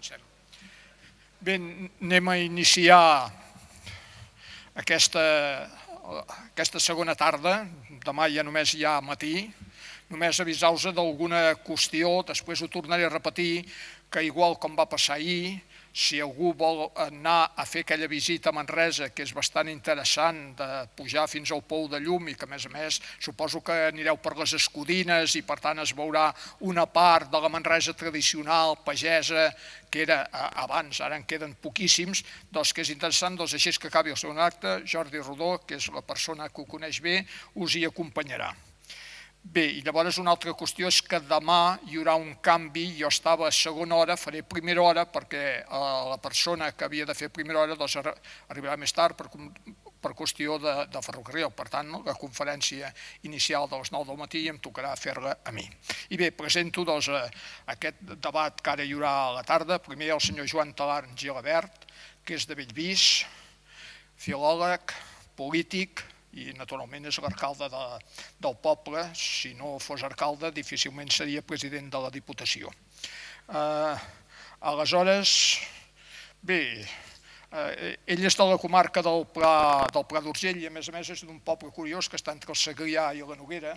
comencem. Bé, anem a iniciar aquesta segona tarda. Demà ja només hi ha matí. Només avisar-vos d'alguna qüestió, després ho tornaré a repetir, que igual com va passar ahir, si algú vol anar a fer aquella visita a Manresa, que és bastant interessant, de pujar fins al Pou de Llum i que, a més, suposo que anireu per les Escudines i, per tant, es veurà una part de la Manresa tradicional, pagesa, que era abans, ara en queden poquíssims, doncs que és interessant, doncs així que acabi el segon acte, Jordi Rodó, que és la persona que ho coneix bé, us hi acompanyarà. Bé, i llavors una altra qüestió és que demà hi haurà un canvi. Jo estava a segona hora, faré primera hora perquè la persona que havia de fer primera hora arribarà més tard per qüestió de ferrocarril. Per tant, la conferència inicial de les 9 del matí em tocarà fer-la a mi. I bé, presento aquest debat que ara hi haurà a la tarda. Primer el senyor Joan Talarn Gilabert, que és de Bellvís, filòleg, polític, i naturalment és l'alcalde del poble. Si no fos alcalde difícilment seria president de la Diputació. Aleshores, bé, ell és de la comarca del Pla d'Urgell i a més és d'un poble curiós que està entre el Segrià i la Noguera.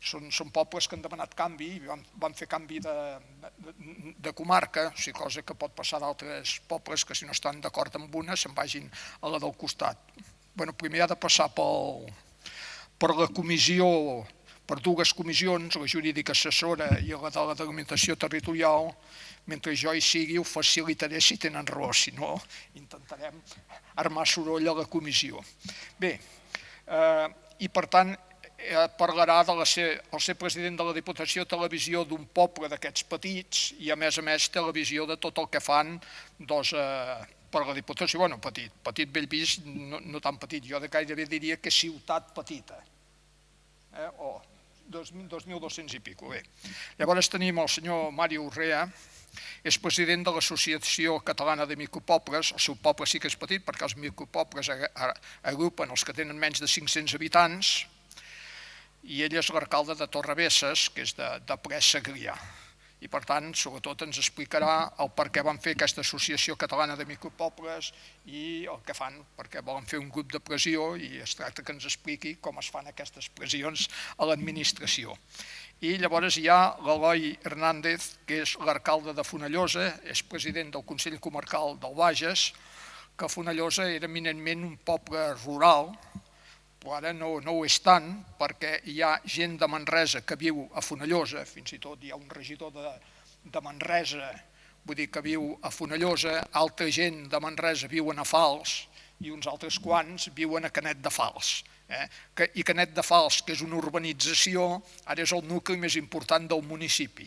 Són pobles que han demanat canvi i van fer canvi de comarca, cosa que pot passar d'altres pobles que si no estan d'acord amb una se'n vagin a la del costat. Primer ha de passar per la comissió, per dues comissions, la jurídica assessora i la de la delimitació territorial. Mentre jo hi sigui ho facilitaré si tenen raó, si no intentarem armar soroll a la comissió. Bé, i per tant parlarà del ser president de la Diputació té la visió d'un poble d'aquests petits i a més té la visió de tot el que fan per la Diputació. Bueno, petit Bellvís, no tan petit, jo gairebé diria que ciutat petita, o 2.200 i pico. Llavors tenim el senyor Mario Urrea, és president de l'Associació Catalana de Micropobles. El seu poble sí que és petit perquè els micropobles agrupen els que tenen menys de 500 habitants, i ell és l'alcalde de Torrebesses, que és de ple Segrià. I per tant, sobretot ens explicarà el per què van fer aquesta Associació Catalana de Micropobles i el que fan, perquè volen fer un grup de pressió i es tracta que ens expliqui com es fan aquestes pressions a l'administració. I llavors hi ha l'Eloi Hernández, que és l'alcalde de Fonollosa, és president del Consell Comarcal del Bages, que Fonollosa era eminentment un poble rural, però ara no ho és tant perquè hi ha gent de Manresa que viu a Fonollosa, fins i tot hi ha un regidor de Manresa, vull dir que viu a Fonollosa, altra gent de Manresa viuen a Fals i uns altres quants viuen a Canet de Fals. I Canet de Fals, que és una urbanització, ara és el nucli més important del municipi.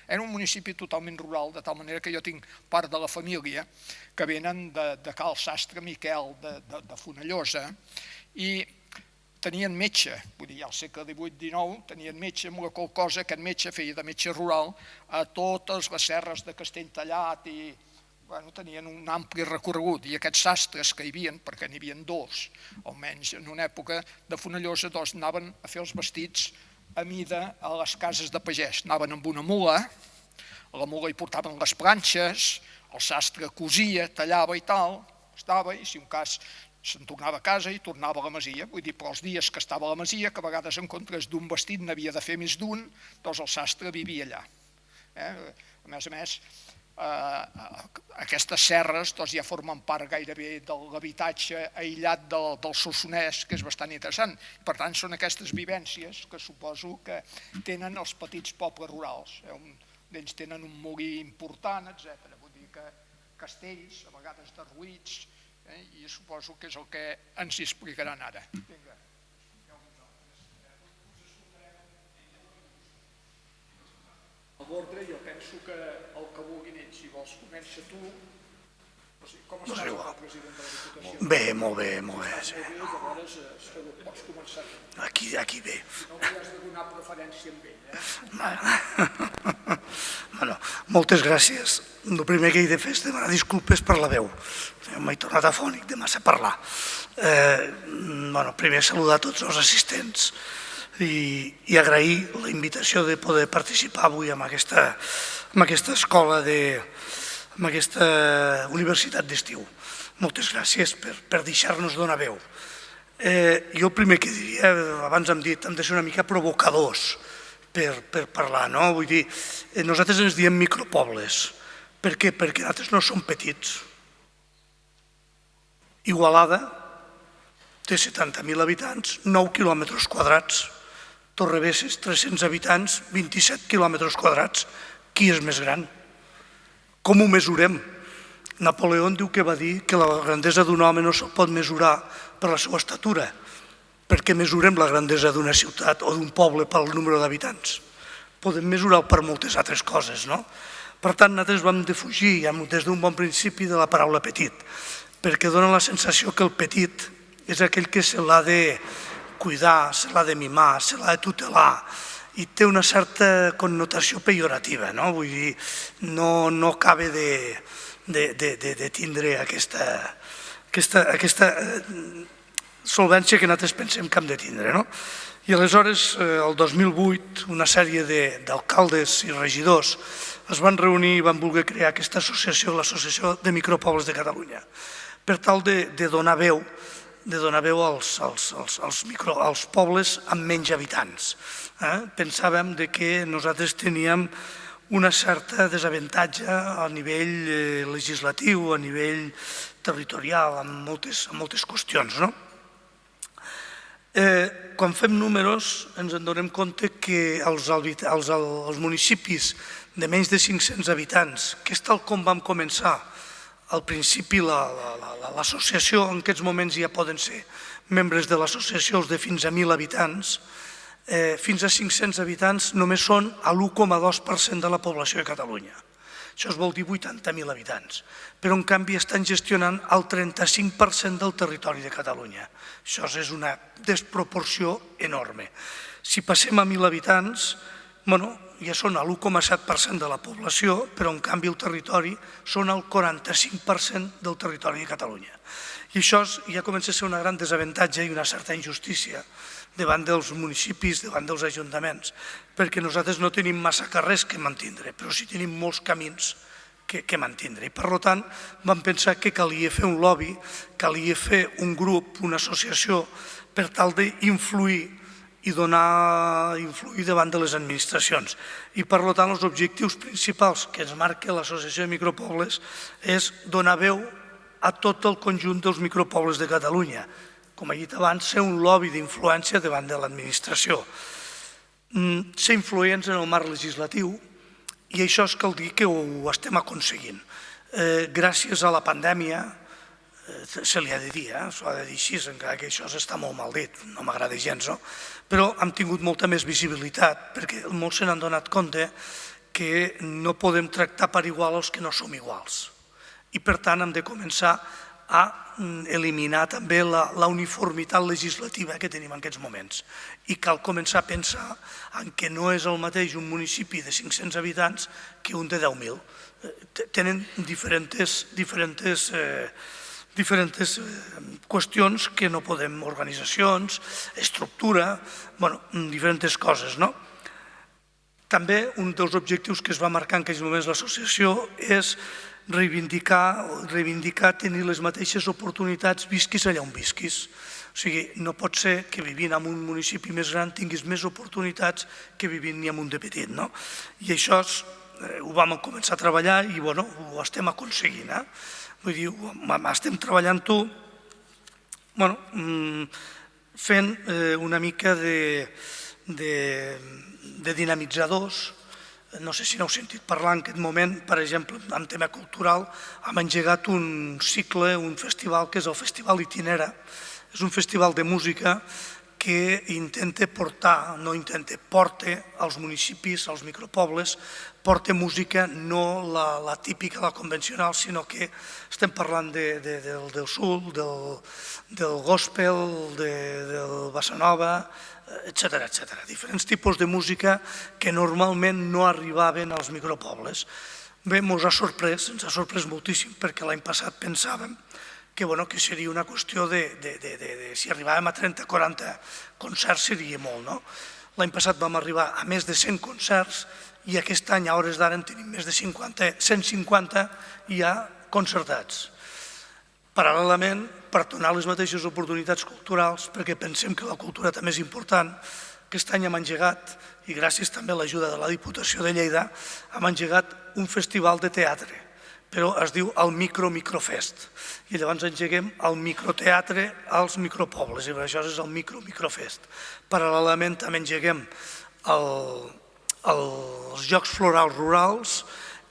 És un municipi totalment rural, de tal manera que jo tinc part de la família que venen de Cal Sastre Miquel de Fonollosa i tenien metge, vull dir, ja al segle XVIII-XIX, tenien metge amb la qual cosa aquest metge feia de metge rural a totes les serres de Castelltallat i tenien un ampli recorregut. I aquests sastres que hi havia, perquè n'hi havia dos, almenys en una època de Fonollosa, anaven a fer els vestits a mida a les cases de pagès. Anaven amb una mula, a la mula hi portaven les planxes, el sastre cosia, tallava i tal, estava, i si un cas se'n tornava a casa i tornava a la masia. Vull dir, però els dies que estava a la masia, que a vegades en comptes d'un vestit n'havia de fer més d'un, doncs el sastre vivia allà. A més, aquestes serres ja formen part gairebé de l'habitatge aïllat del Solsonès, que és bastant interessant. Per tant, són aquestes vivències que suposo que tenen els petits pobles rurals. D'ells tenen un molí important, etc. Vull dir que castells, a vegades derruïts, i suposo que és el que ens hi explicaran ara. Vinga. A l'ordre jo penso que el que vulguin ells, si vols comença tu. Com estàs el president de la Diputació? Bé, molt bé, molt bé. Llavors pots començar tu. Aquí bé. No hauries de donar preferència amb ell, Bueno, moltes gràcies. El primer que he de fer és demanar disculpes per la veu. M'he tornat afònic de massa parlar. Primer saludar tots els assistents i agrair la invitació de poder participar avui en aquesta escola, en aquesta universitat d'estiu. Moltes gràcies per deixar-nos donar veu. Jo el primer que diria, abans hem dit, hem de ser una mica provocadors per parlar, no? Vull dir, nosaltres ens diem micropobles. Per què? Perquè nosaltres no som petits. Igualada té 70.000 habitants, 9 quilòmetres quadrats. Torrebesses, 300 habitants, 27 quilòmetres quadrats. Qui és més gran? Com ho mesurem? Napoleó diu que va dir que la grandesa d'un home no se'l pot mesurar per la seva estatura. Per què mesurem la grandesa d'una ciutat o d'un poble pel número d'habitants? Podem mesurar per moltes altres coses, no? Per tant, nosaltres vam defugir des d'un bon principi de la paraula petit, perquè dona la sensació que el petit és aquell que se l'ha de cuidar, se l'ha de mimar, se l'ha de tutelar, i té una certa connotació pejorativa, no? Vull dir, no acaba de tindre aquesta solvència que nosaltres pensem que hem de tindre. I aleshores, el 2008, una sèrie d'alcaldes i regidors es van reunir i van voler crear aquesta associació, l'Associació de Micropobles de Catalunya, per tal de donar veu als pobles amb menys habitants. Pensàvem que nosaltres teníem una certa desavantatge a nivell legislatiu, a nivell territorial, en moltes qüestions. Quan fem números ens adonem compte que els municipis de menys de 500 habitants, que és tal com vam començar al principi l'associació, en aquests moments ja poden ser membres de l'associació els de fins a 1.000 habitants, fins a 500 habitants només són l'1,2% de la població de Catalunya. Això vol dir 80.000 habitants, però en canvi estan gestionant el 35% del territori de Catalunya. Això és una desproporció enorme. Si passem a 1.000 habitants, ja són l'1,7% de la població, però en canvi el territori són el 45% del territori de Catalunya. I això ja comença a ser una gran desavantatge i una certa injustícia davant dels municipis, davant dels ajuntaments, perquè nosaltres no tenim massa carrers que mantindre, però sí tenim molts camins que mantindre. I per tant vam pensar que calia fer un lobby, calia fer un grup, una associació, per tal d'influir i influir davant de les administracions. I per tant els objectius principals que ens marca l'Associació de Micropobles és donar veu a tot el conjunt dels micropobles de Catalunya. Com he dit abans, ser un lobby d'influència davant de l'administració. Ser influents en el marc legislatiu, i això cal dir que ho estem aconseguint. Gràcies a la pandèmia, se li ha de dir, s'ho ha de dir així, encara que això està molt mal dit, no m'agrada gens, però hem tingut molta més visibilitat, perquè molts se n'han donat compte que no podem tractar per igual els que no som iguals. I per tant hem de començar a eliminar també la uniformitat legislativa que tenim en aquests moments. I cal començar a pensar en que no és el mateix un municipi de 500 habitants que un de 10.000. Tenen diferents qüestions que no podem, organitzacions, estructura, diferents coses. També un dels objectius que es va marcar en aquells moments l'associació és reivindicar tenir les mateixes oportunitats visquis allà on visquis. O sigui, no pot ser que vivint en un municipi més gran tinguis més oportunitats que vivint en un de petit. I això ho vam començar a treballar i ho estem aconseguint. Vull dir, estem treballant-ho fent una mica de dinamitzadors. No sé si n'heu sentit parlar en aquest moment, per exemple, en tema cultural, hem engegat un cicle, un festival que és el Festival Itinera. És un festival de música que porta als municipis, als micropobles, porta música no la típica, la convencional, sinó que estem parlant del soul, del gospel, del bossa nova, etcètera, diferents tipus de música que normalment no arribaven als micropobles. Bé, ens ha sorprès moltíssim, perquè l'any passat pensàvem que seria una qüestió de si arribàvem a 30-40 concerts seria molt, no? L'any passat vam arribar a més de 100 concerts i aquest any, a hores d'ara, en tenim més de 150 ja concertats. Paral·lelament, per donar les mateixes oportunitats culturals, perquè pensem que la cultura també és important, aquest any hem engegat, i gràcies també a l'ajuda de la Diputació de Lleida, hem engegat un festival de teatre, però es diu el Microfest. I llavors engeguem el microteatre als micropobles, i per això és el Microfest. Paral·lelament també engeguem els Jocs Florals Rurals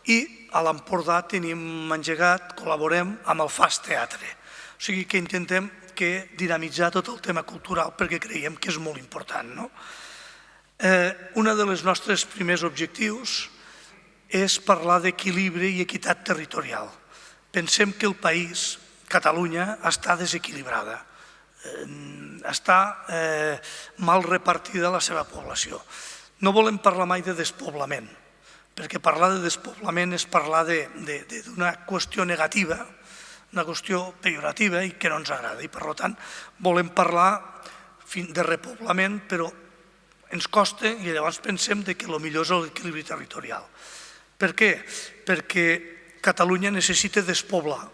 i a l'Empordà tenim engegat, col·laborem amb el Fast Teatre. O sigui que intentem dinamitzar tot el tema cultural perquè creiem que és molt important. Un dels nostres primers objectius és parlar d'equilibri i equitat territorial. Pensem que el país, Catalunya, està desequilibrada, està mal repartida la seva població. No volem parlar mai de despoblament, perquè parlar de despoblament és parlar d'una qüestió negativa, una qüestió pejorativa i que no ens agrada. I per tant volem parlar de repoblament, però ens costa i llavors pensem que el millor és l'equilibri territorial. Per què? Perquè Catalunya necessita despoblar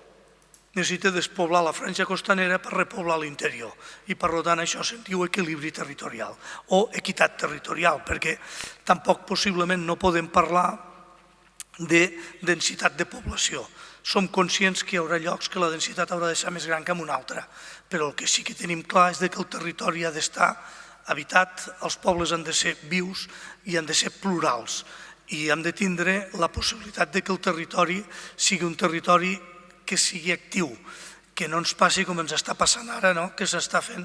la franja costanera per repoblar l'interior i per tant això se'n diu equilibri territorial o equitat territorial, perquè tampoc possiblement no podem parlar de densitat de població. Som conscients que hi haurà llocs que la densitat haurà de ser més gran que en un altre, però el que sí que tenim clar és que el territori ha d'estar habitat, els pobles han de ser vius i han de ser plurals i hem de tindre la possibilitat que el territori sigui un territori que sigui actiu, que no ens passi com ens està passant ara, que s'està fent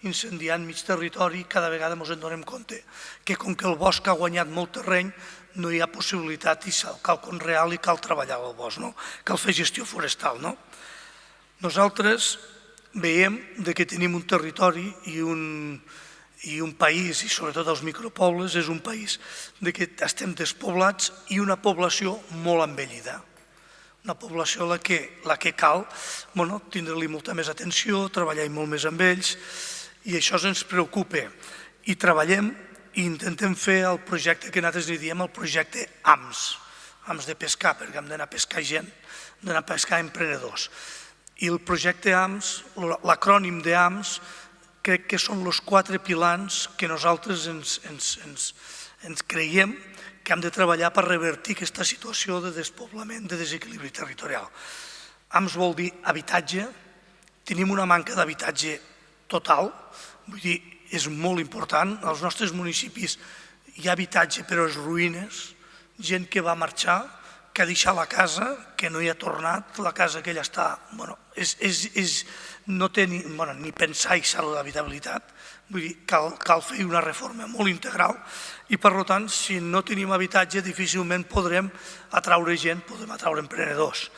incendiant mig territori i cada vegada ens donem compte que com que el bosc ha guanyat molt terreny no hi ha possibilitat i cal conrear i cal treballar el bosc, cal fer gestió forestal. Nosaltres veiem que tenim un territori i un país, i sobretot els micropobles, és un país que estem despoblats i una població molt envellida. Una població a la que cal tindre-li molta més atenció, treballar molt més amb ells, i això ens preocupa. I treballem i intentem fer el projecte que nosaltres li diem el projecte AMS, AMS de pescar, perquè hem d'anar a pescar gent, hem d'anar a pescar emprenedors. I el projecte AMS, l'acrònim d'AMS, crec que són els 4 pilars que nosaltres ens creiem que hem de treballar per revertir aquesta situació de despoblament, de desequilibri territorial. AMS vol dir habitatge, tenim una manca d'habitatge total, vull dir, és molt important, als nostres municipis hi ha habitatge però és ruïnes, gent que va marxar, que ha deixat la casa, que no hi ha tornat, la casa que ella està, no té ni pensar i salut d'habitabilitat, vull dir, cal fer una reforma molt integral i per tant, si no tenim habitatge, difícilment podrem atraure gent, podrem atraure emprenedors.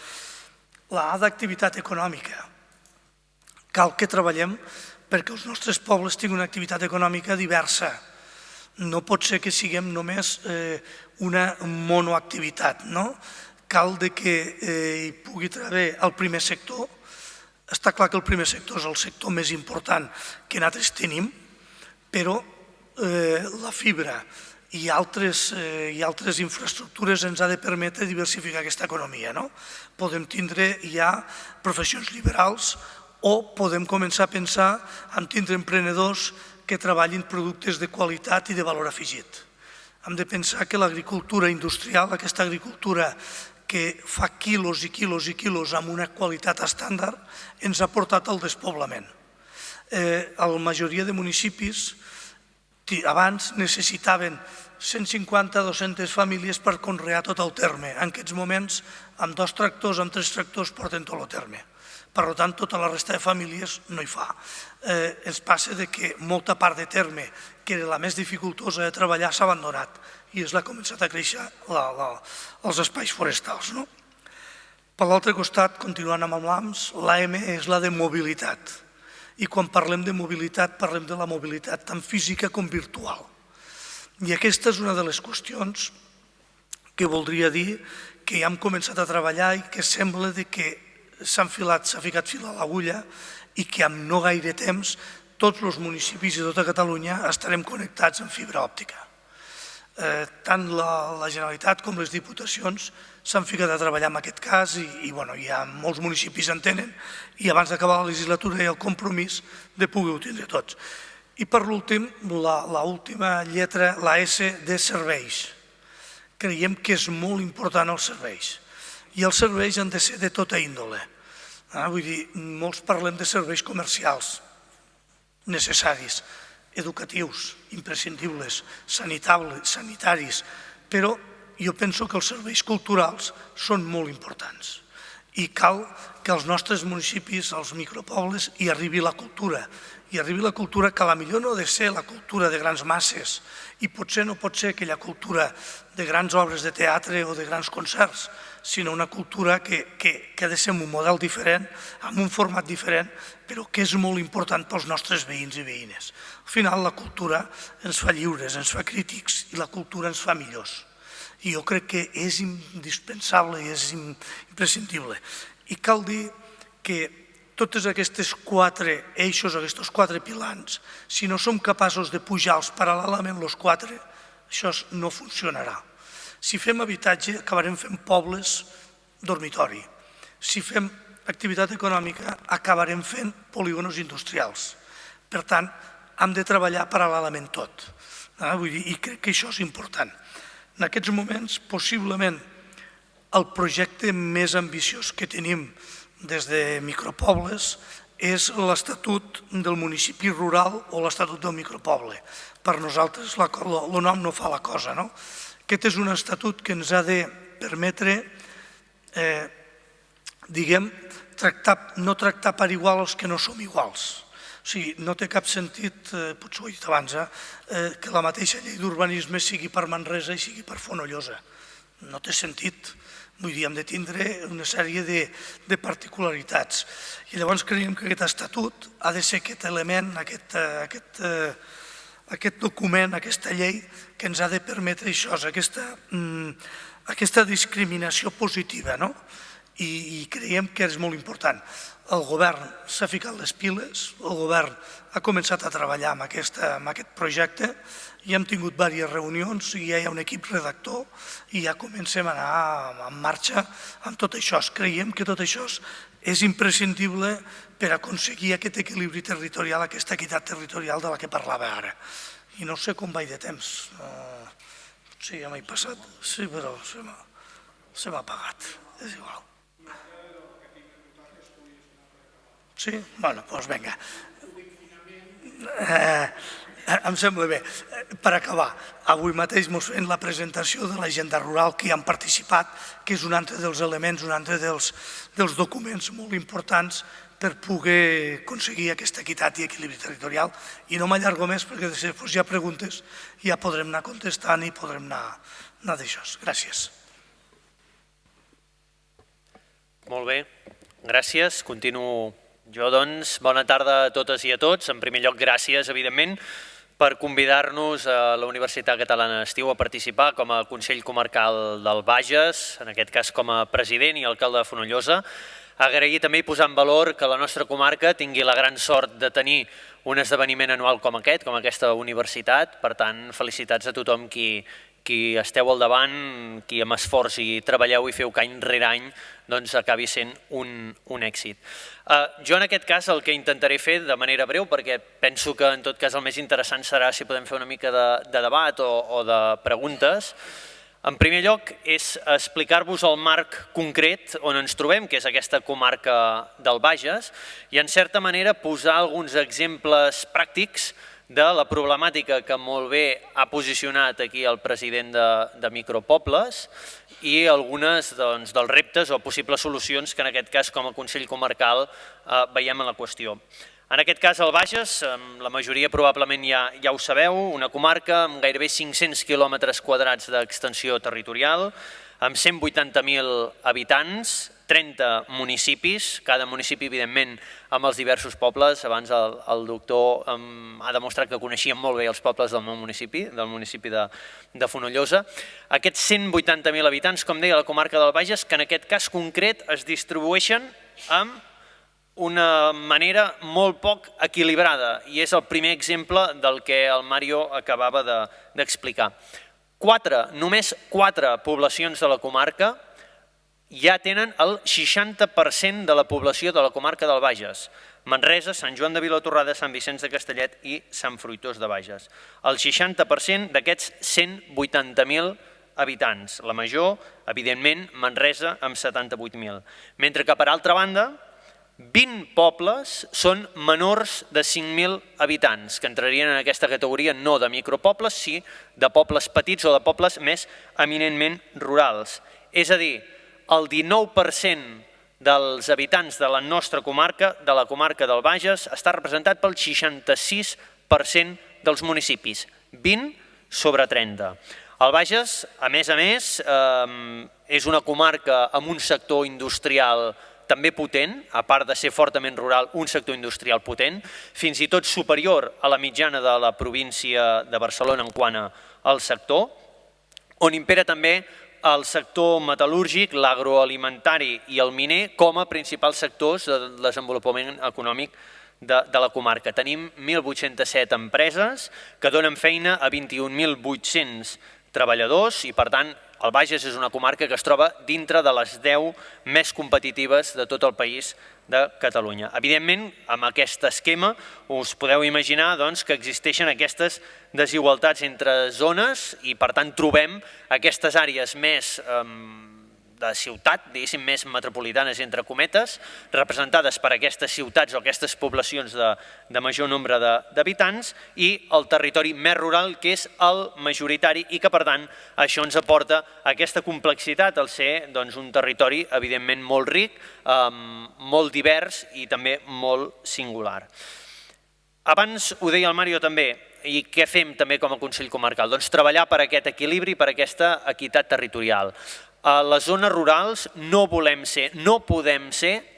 La A d'activitat econòmica. Cal que treballem perquè els nostres pobles tinguin una activitat econòmica diversa. No pot ser que siguem només una monoactivitat, no? Cal que hi pugui treballar el primer sector. Està clar que el primer sector és el sector més important que nosaltres tenim, però la fibra i altres infraestructures ens ha de permetre diversificar aquesta economia. Podem tindre ja professions liberals o podem començar a pensar en tindre emprenedors que treballin productes de qualitat i de valor afegit. Hem de pensar que l'agricultura industrial, aquesta agricultura que fa quilos i quilos i quilos amb una qualitat estàndard, ens ha portat al despoblament. La majoria de municipis abans necessitaven 150-200 famílies per conrear tot el terme. En aquests moments, amb 2 tractors, amb 3 tractors, porten tot el terme. Per tant, tota la resta de famílies no hi fa. Ens passa que molta part de terme, que era la més dificultosa de treballar, s'ha abandonat i ha començat a créixer els espais forestals. Per l'altre costat, continuant amb l'AMS, l'AM és la de mobilitat. I quan parlem de mobilitat, parlem de la mobilitat tant física com virtual. I aquesta és una de les qüestions que voldria dir que ja hem començat a treballar i que sembla que s'ha ficat fil a l'agulla i que amb no gaire temps tots els municipis i tota Catalunya estarem connectats amb fibra òptica. Tant la Generalitat com les Diputacions s'han ficat a treballar en aquest cas i hi ha molts municipis en tenen i abans d'acabar la legislatura hi ha el compromís de poder-ho tindre tots. I per l'últim, l'última lletra, la S de serveis. Creiem que és molt important els serveis i els serveis han de ser de tota índole. Vull dir, molts parlem de serveis comercials necessaris, educatius, imprescindibles, sanitaris, però jo penso que els serveis culturals són molt importants i cal que als nostres municipis, als micropobles, hi arribi la cultura. Hi arribi la cultura que potser no ha de ser la cultura de grans masses i potser no pot ser aquella cultura de grans obres de teatre o de grans concerts, sinó una cultura que ha de ser amb un model diferent, amb un format diferent, però que és molt important pels nostres veïns i veïnes. Al final la cultura ens fa lliures, ens fa crítics i la cultura ens fa millors. I jo crec que és indispensable i és imprescindible. I cal dir que totes aquestes 4 eixos, aquests 4 pilars, si no som capaços de pujar-los paral·lelament els 4, això no funcionarà. Si fem habitatge, acabarem fent pobles dormitori. Si fem activitat econòmica, acabarem fent polígonos industrials. Per tant, hem de treballar paral·lelament tot. I crec que això és important. En aquests moments, possiblement, el projecte més ambiciós que tenim des de micropobles és l'Estatut del municipi rural o l'Estatut del micropoble. Per nosaltres el nom no fa la cosa, no? Aquest és un estatut que ens ha de permetre, diguem, no tractar per igual els que no som iguals. O sigui, no té cap sentit, potser ho he dit abans, que la mateixa llei d'urbanisme sigui per Manresa i sigui per Fonollosa. No té sentit. Vull dir, hem de tindre una sèrie de particularitats. I llavors creiem que aquest estatut ha de ser aquest element, aquest document, aquesta llei que ens ha de permetre això, aquesta discriminació positiva, no? I creiem que és molt important. El govern s'ha ficat les piles, el govern ha començat a treballar amb aquest projecte i hem tingut diverses reunions i ja hi ha un equip redactor i ja comencem a anar en marxa amb tot això. Creiem que tot això és imprescindible per aconseguir aquest equilibri territorial, aquesta equitat territorial de la que parlava ara. I no sé com vaig de temps. Sí, ja m'he passat, sí, però se m'ha apagat, és igual. Sí? Bueno, doncs vinga. Em sembla bé. Per acabar, avui mateix ens fem la presentació de l'agenda rural que hi han participat, que és un altre dels elements, un altre dels documents molt importants per poder aconseguir aquesta equitat i equilibri territorial. I no m'allargo més perquè després hi ha preguntes i ja podrem anar contestant i podrem anar d'això. Gràcies. Molt bé, gràcies. Continuo jo, doncs. Bona tarda a totes i a tots. En primer lloc, gràcies, evidentment, per convidar-nos a la Universitat Catalana d'Estiu a participar com a Consell Comarcal del Bages, en aquest cas com a president i alcalde de Fonollosa. Agrair també i posar en valor que la nostra comarca tingui la gran sort de tenir un esdeveniment anual com aquesta universitat. Per tant, felicitats a tothom qui esteu al davant, qui amb esforç i treballeu i feu que any rere any acabi sent un èxit. Jo en aquest cas el que intentaré fer de manera breu, perquè penso que en tot cas el més interessant serà si podem fer una mica de debat o de preguntes. En primer lloc és explicar-vos el marc concret on ens trobem, que és aquesta comarca del Bages, i en certa manera posar alguns exemples pràctics de la problemàtica que molt bé ha posicionat aquí el president de Micropobles i algunes dels reptes o possibles solucions que en aquest cas com a Consell Comarcal veiem en la qüestió. En aquest cas el Bages, la majoria probablement ja ho sabeu, una comarca amb gairebé 500 quilòmetres quadrats d'extensió territorial, amb 180.000 habitants, 30 municipis, cada municipi evidentment amb els diversos pobles. Abans el doctor ha demostrat que coneixien molt bé els pobles del meu municipi, del municipi de Fonollosa. Aquests 180.000 habitants, com deia, a la comarca del Bages, que en aquest cas concret es distribueixen amb una manera molt poc equilibrada, i és el primer exemple del que el Mario acabava d'explicar. Només 4 poblacions de la comarca ja tenen el 60% de la població de la comarca del Bages. Manresa, Sant Joan de Vilatorrada, Sant Vicenç de Castellet i Sant Fruitós de Bages. El 60% d'aquests 180.000 habitants. La major, evidentment, Manresa, amb 78.000. Mentre que, per altra banda, 20 pobles són menors de 5.000 habitants, que entrarien en aquesta categoria no de micropobles, sí de pobles petits o de pobles més eminentment rurals. És a dir, el 19% dels habitants de la nostra comarca, de la comarca del Bages, està representat pel 66% dels municipis, 20 sobre 30. El Bages, a més, és una comarca amb un sector industrial també potent, a part de ser fortament rural, un sector industrial potent, fins i tot superior a la mitjana de la província de Barcelona en quant al sector, on impera també el sector metal·lúrgic, l'agroalimentari i el miner com a principals sectors de desenvolupament econòmic de la comarca. Tenim 1.807 empreses que donen feina a 21.800 treballadors i, per tant, el Bages és una comarca que es troba dintre de les 10 més competitives de tot el país de Catalunya. Evidentment, amb aquest esquema us podeu imaginar que existeixen aquestes desigualtats entre zones i, per tant, trobem aquestes àrees més de ciutat, diguéssim, més metropolitanes, entre cometes, representades per aquestes ciutats o aquestes poblacions de major nombre d'habitants, i el territori més rural, que és el majoritari, i que, per tant, això ens aporta aquesta complexitat al ser un territori, evidentment, molt ric, molt divers i també molt singular. Abans ho deia el Mario també, i què fem també com a Consell Comarcal? Doncs treballar per aquest equilibri, per aquesta equitat territorial. A les zones rurals no podem ser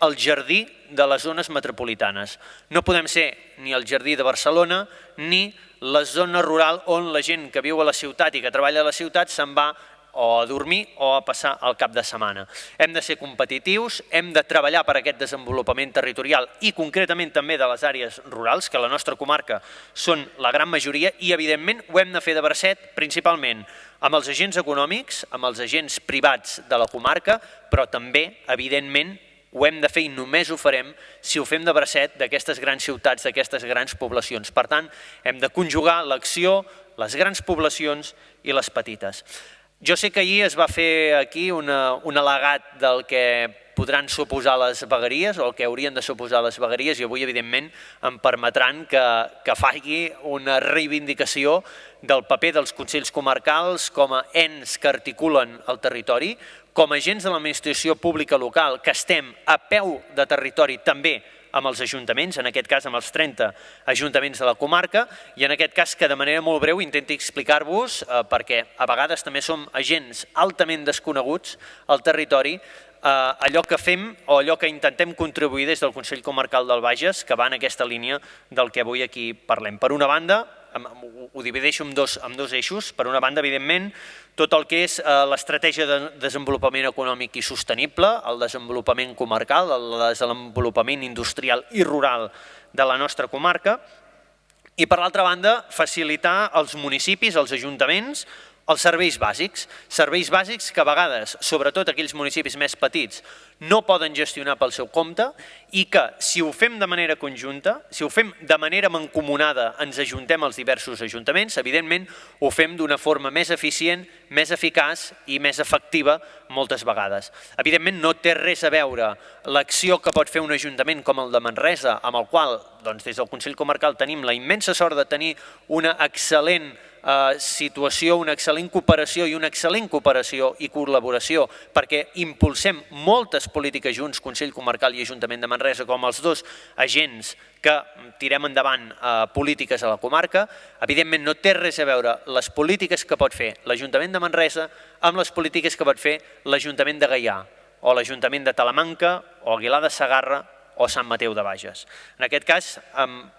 el jardí de les zones metropolitanes. No podem ser ni el jardí de Barcelona ni la zona rural on la gent que viu a la ciutat i que treballa a la ciutat se'n va o a dormir o a passar el cap de setmana. Hem de ser competitius, hem de treballar per aquest desenvolupament territorial i concretament també de les àrees rurals, que a la nostra comarca són la gran majoria, i evidentment ho hem de fer de bracet principalment amb els agents econòmics, amb els agents privats de la comarca, però també, evidentment, ho hem de fer i només ho farem si ho fem de bracet d'aquestes grans ciutats, d'aquestes grans poblacions. Per tant, hem de conjugar l'acció, les grans poblacions i les petites. Jo sé que ahir es va fer aquí un al·legat del que podran suposar les vegueries o el que haurien de suposar les vegueries, i avui, evidentment, em permetran que faci una reivindicació del paper dels consells comarcals com a ens que articulen el territori, com a agents de l'administració pública local, que estem a peu de territori també amb els ajuntaments, en aquest cas amb els 30 ajuntaments de la comarca, i en aquest cas que de manera molt breu intenti explicar-vos, perquè a vegades també som agents altament desconeguts al territori, allò que fem o allò que intentem contribuir des del Consell Comarcal del Bages, que va en aquesta línia del que avui aquí parlem. Per una banda, ho divideixo en dos eixos. Per una banda, evidentment, tot el que és l'estratègia de desenvolupament econòmic i sostenible, el desenvolupament comarcal, el desenvolupament industrial i rural de la nostra comarca, i per l'altra banda, facilitar als municipis, als ajuntaments, els serveis bàsics que a vegades, sobretot aquells municipis més petits, no poden gestionar pel seu compte i que, si ho fem de manera conjunta, si ho fem de manera mancomunada, ens ajuntem als diversos ajuntaments, evidentment ho fem d'una forma més eficient, més eficaç i més efectiva moltes vegades. Evidentment no té res a veure l'acció que pot fer un ajuntament com el de Manresa, amb el qual des del Consell Comarcal tenim la immensa sort de tenir una excel·lent situació, una excel·lent cooperació i una excel·lent cooperació i col·laboració perquè impulsem moltes polítiques junts, Consell Comarcal i Ajuntament de Manresa, com els dos agents que tirem endavant polítiques a la comarca. Evidentment no té res a veure les polítiques que pot fer l'Ajuntament de Manresa amb les polítiques que pot fer l'Ajuntament de Gaià o l'Ajuntament de Talamanca o Aguilar de Segarra o Sant Mateu de Bages. En aquest cas,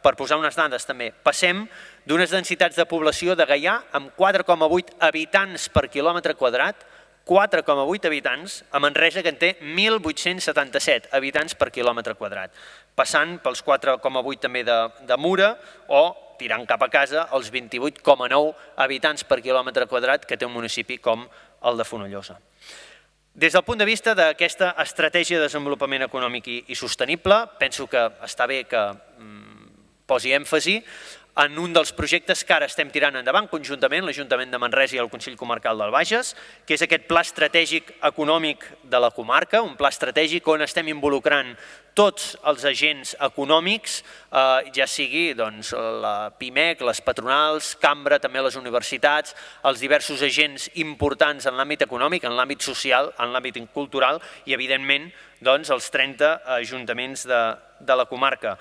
per posar unes dades també, passem d'unes densitats de població de Gaià amb 4,8 habitants per quilòmetre quadrat 4,8 habitants, a Manresa, que en té 1.877 habitants per quilòmetre quadrat, passant pels 4,8 també de Mura o, tirant cap a casa, els 28,9 habitants per quilòmetre quadrat que té un municipi com el de Fonollosa. Des del punt de vista d'aquesta estratègia de desenvolupament econòmic i sostenible, penso que està bé que posi èmfasi en un dels projectes que ara estem tirant endavant conjuntament, l'Ajuntament de Manresa i el Consell Comarcal del Bages, que és aquest pla estratègic econòmic de la comarca, un pla estratègic on estem involucrant tots els agents econòmics, ja sigui la PIMEC, les patronals, Cambra, també les universitats, els diversos agents importants en l'àmbit econòmic, en l'àmbit social, en l'àmbit cultural i, evidentment, els 30 ajuntaments de la comarca.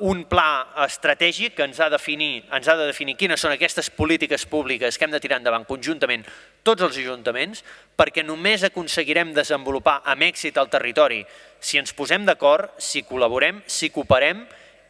Un pla estratègic que ens ha de definir quines són aquestes polítiques públiques que hem de tirar endavant conjuntament tots els ajuntaments, perquè només aconseguirem desenvolupar amb èxit el territori si ens posem d'acord, si col·laborem, si cooperem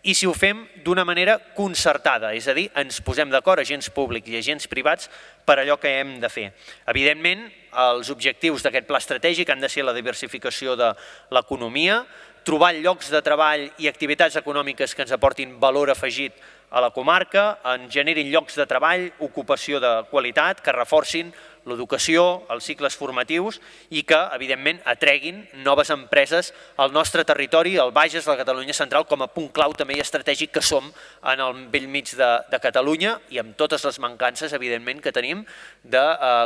i si ho fem d'una manera concertada, és a dir, ens posem d'acord agents públics i agents privats per allò que hem de fer. Evidentment, els objectius d'aquest pla estratègic han de ser la diversificació de l'economia, trobar llocs de treball i activitats econòmiques que ens aportin valor afegit a la comarca, en generin llocs de treball, ocupació de qualitat, que reforcin l'educació, els cicles formatius i que, evidentment, atreguin noves empreses al nostre territori, al Bages, a la Catalunya central, com a punt clau també i estratègic que som en el bell mig de Catalunya i amb totes les mancances, evidentment, que tenim de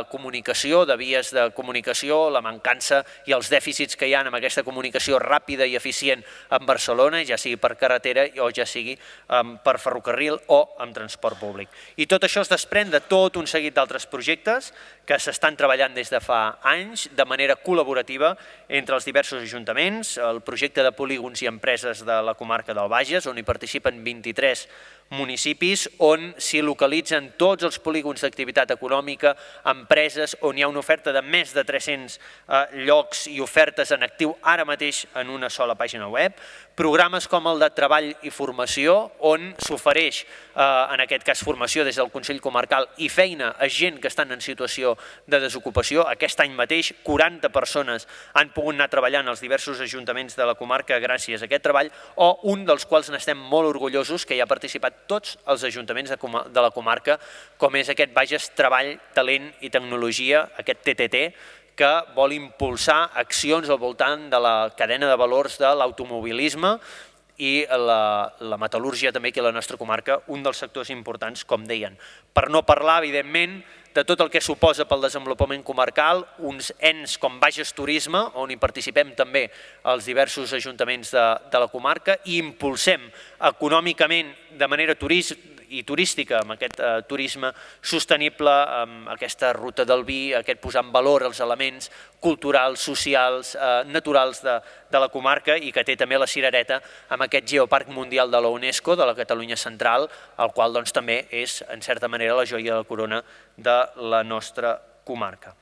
comunicació, de vies de comunicació, la mancança i els dèficits que hi ha amb aquesta comunicació ràpida i eficient en Barcelona, ja sigui per carretera o ja sigui per ferrocarril o amb transport públic. I tot això es desprèn de tot un seguit d'altres projectes que s'estan treballant des de fa anys de manera col·laborativa entre els diversos ajuntaments, el projecte de polígons i empreses de la comarca del Bages, on hi participen 23 municipis, on s'hi localitzen tots els polígons d'activitat econòmica, empreses, on hi ha una oferta de més de 300 llocs i ofertes en actiu ara mateix en una sola pàgina web, programes com el de treball i formació, on s'ofereix, en aquest cas, formació des del Consell Comarcal i feina a gent que estan en situació de desocupació. Aquest any mateix 40 persones han pogut anar treballant als diversos ajuntaments de la comarca gràcies a aquest treball, o un dels quals n'estem molt orgullosos, que hi ha participat tots els ajuntaments de la comarca, com és aquest Bages Treball, Talent i Tecnologia, aquest TTT, que vol impulsar accions al voltant de la cadena de valors de l'automobilisme i la metal·lúrgia també, que a la nostra comarca, un dels sectors importants, com deien. Per no parlar, evidentment, de tot el que suposa pel desenvolupament comarcal, uns ens com Bages Turisme, on hi participem també els diversos ajuntaments de la comarca, i impulsem econòmicament de manera turística, amb aquest turisme sostenible, amb aquesta ruta del vi, aquest posar en valor els elements culturals, socials, naturals de la comarca, i que té també la cirereta amb aquest Geoparc Mundial de la UNESCO, de la Catalunya central, el qual també és, en certa manera, la joia de la corona de la nostra comarca.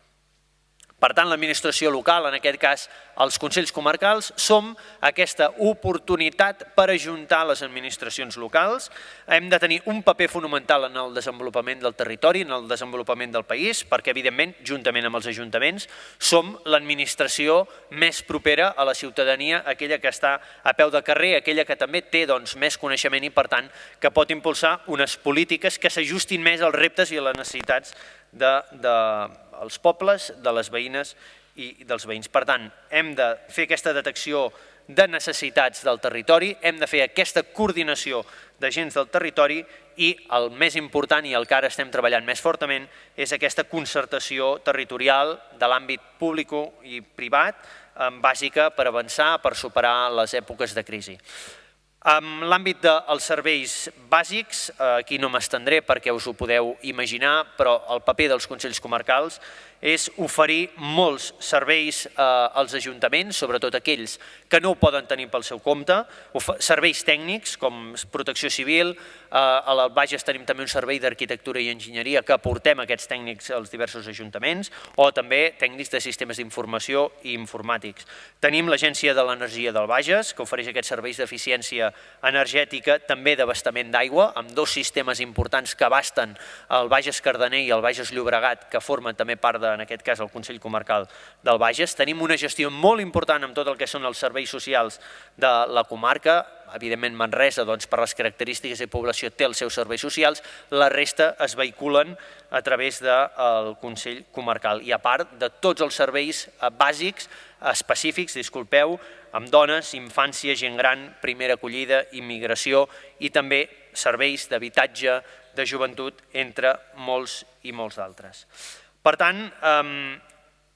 Per tant, l'administració local, en aquest cas els consells comarcals, som aquesta oportunitat per ajuntar les administracions locals. Hem de tenir un paper fonamental en el desenvolupament del territori, en el desenvolupament del país, perquè, evidentment, juntament amb els ajuntaments, som l'administració més propera a la ciutadania, aquella que està a peu de carrer, aquella que també té més coneixement i, per tant, que pot impulsar unes polítiques que s'ajustin més als reptes i a les necessitats dels pobles, de les veïnes i dels veïns. Per tant, hem de fer aquesta detecció de necessitats del territori, hem de fer aquesta coordinació d'agents del territori i el més important, i el que ara estem treballant més fortament, és aquesta concertació territorial de l'àmbit públic i privat, bàsica per avançar, per superar les èpoques de crisi. En l'àmbit dels serveis bàsics, aquí no m'estendré perquè us ho podeu imaginar, però el paper dels consells comarcals és oferir molts serveis als ajuntaments, sobretot aquells que no ho poden tenir pel seu compte, serveis tècnics com protecció civil, al Bages tenim també un servei d'arquitectura i enginyeria que aportem aquests tècnics als diversos ajuntaments, o també tècnics de sistemes d'informació i informàtics. Tenim l'Agència de l'Energia del Bages, que ofereix aquests serveis d'eficiència eficiència energètica, també d'abastament d'aigua, amb dos sistemes importants que abasten el Bages Cardener i el Bages Llobregat, que formen també part, en aquest cas, el Consell Comarcal del Bages. Tenim una gestió molt important amb tot el que són els serveis socials de la comarca. Evidentment, Manresa, per les característiques de població, té els seus serveis socials, la resta es vehiculen a través del Consell Comarcal i a part de tots els serveis bàsics, específics, amb dones, infància, gent gran, primera acollida, immigració i també serveis d'habitatge, de joventut, entre molts i molts d'altres. Per tant,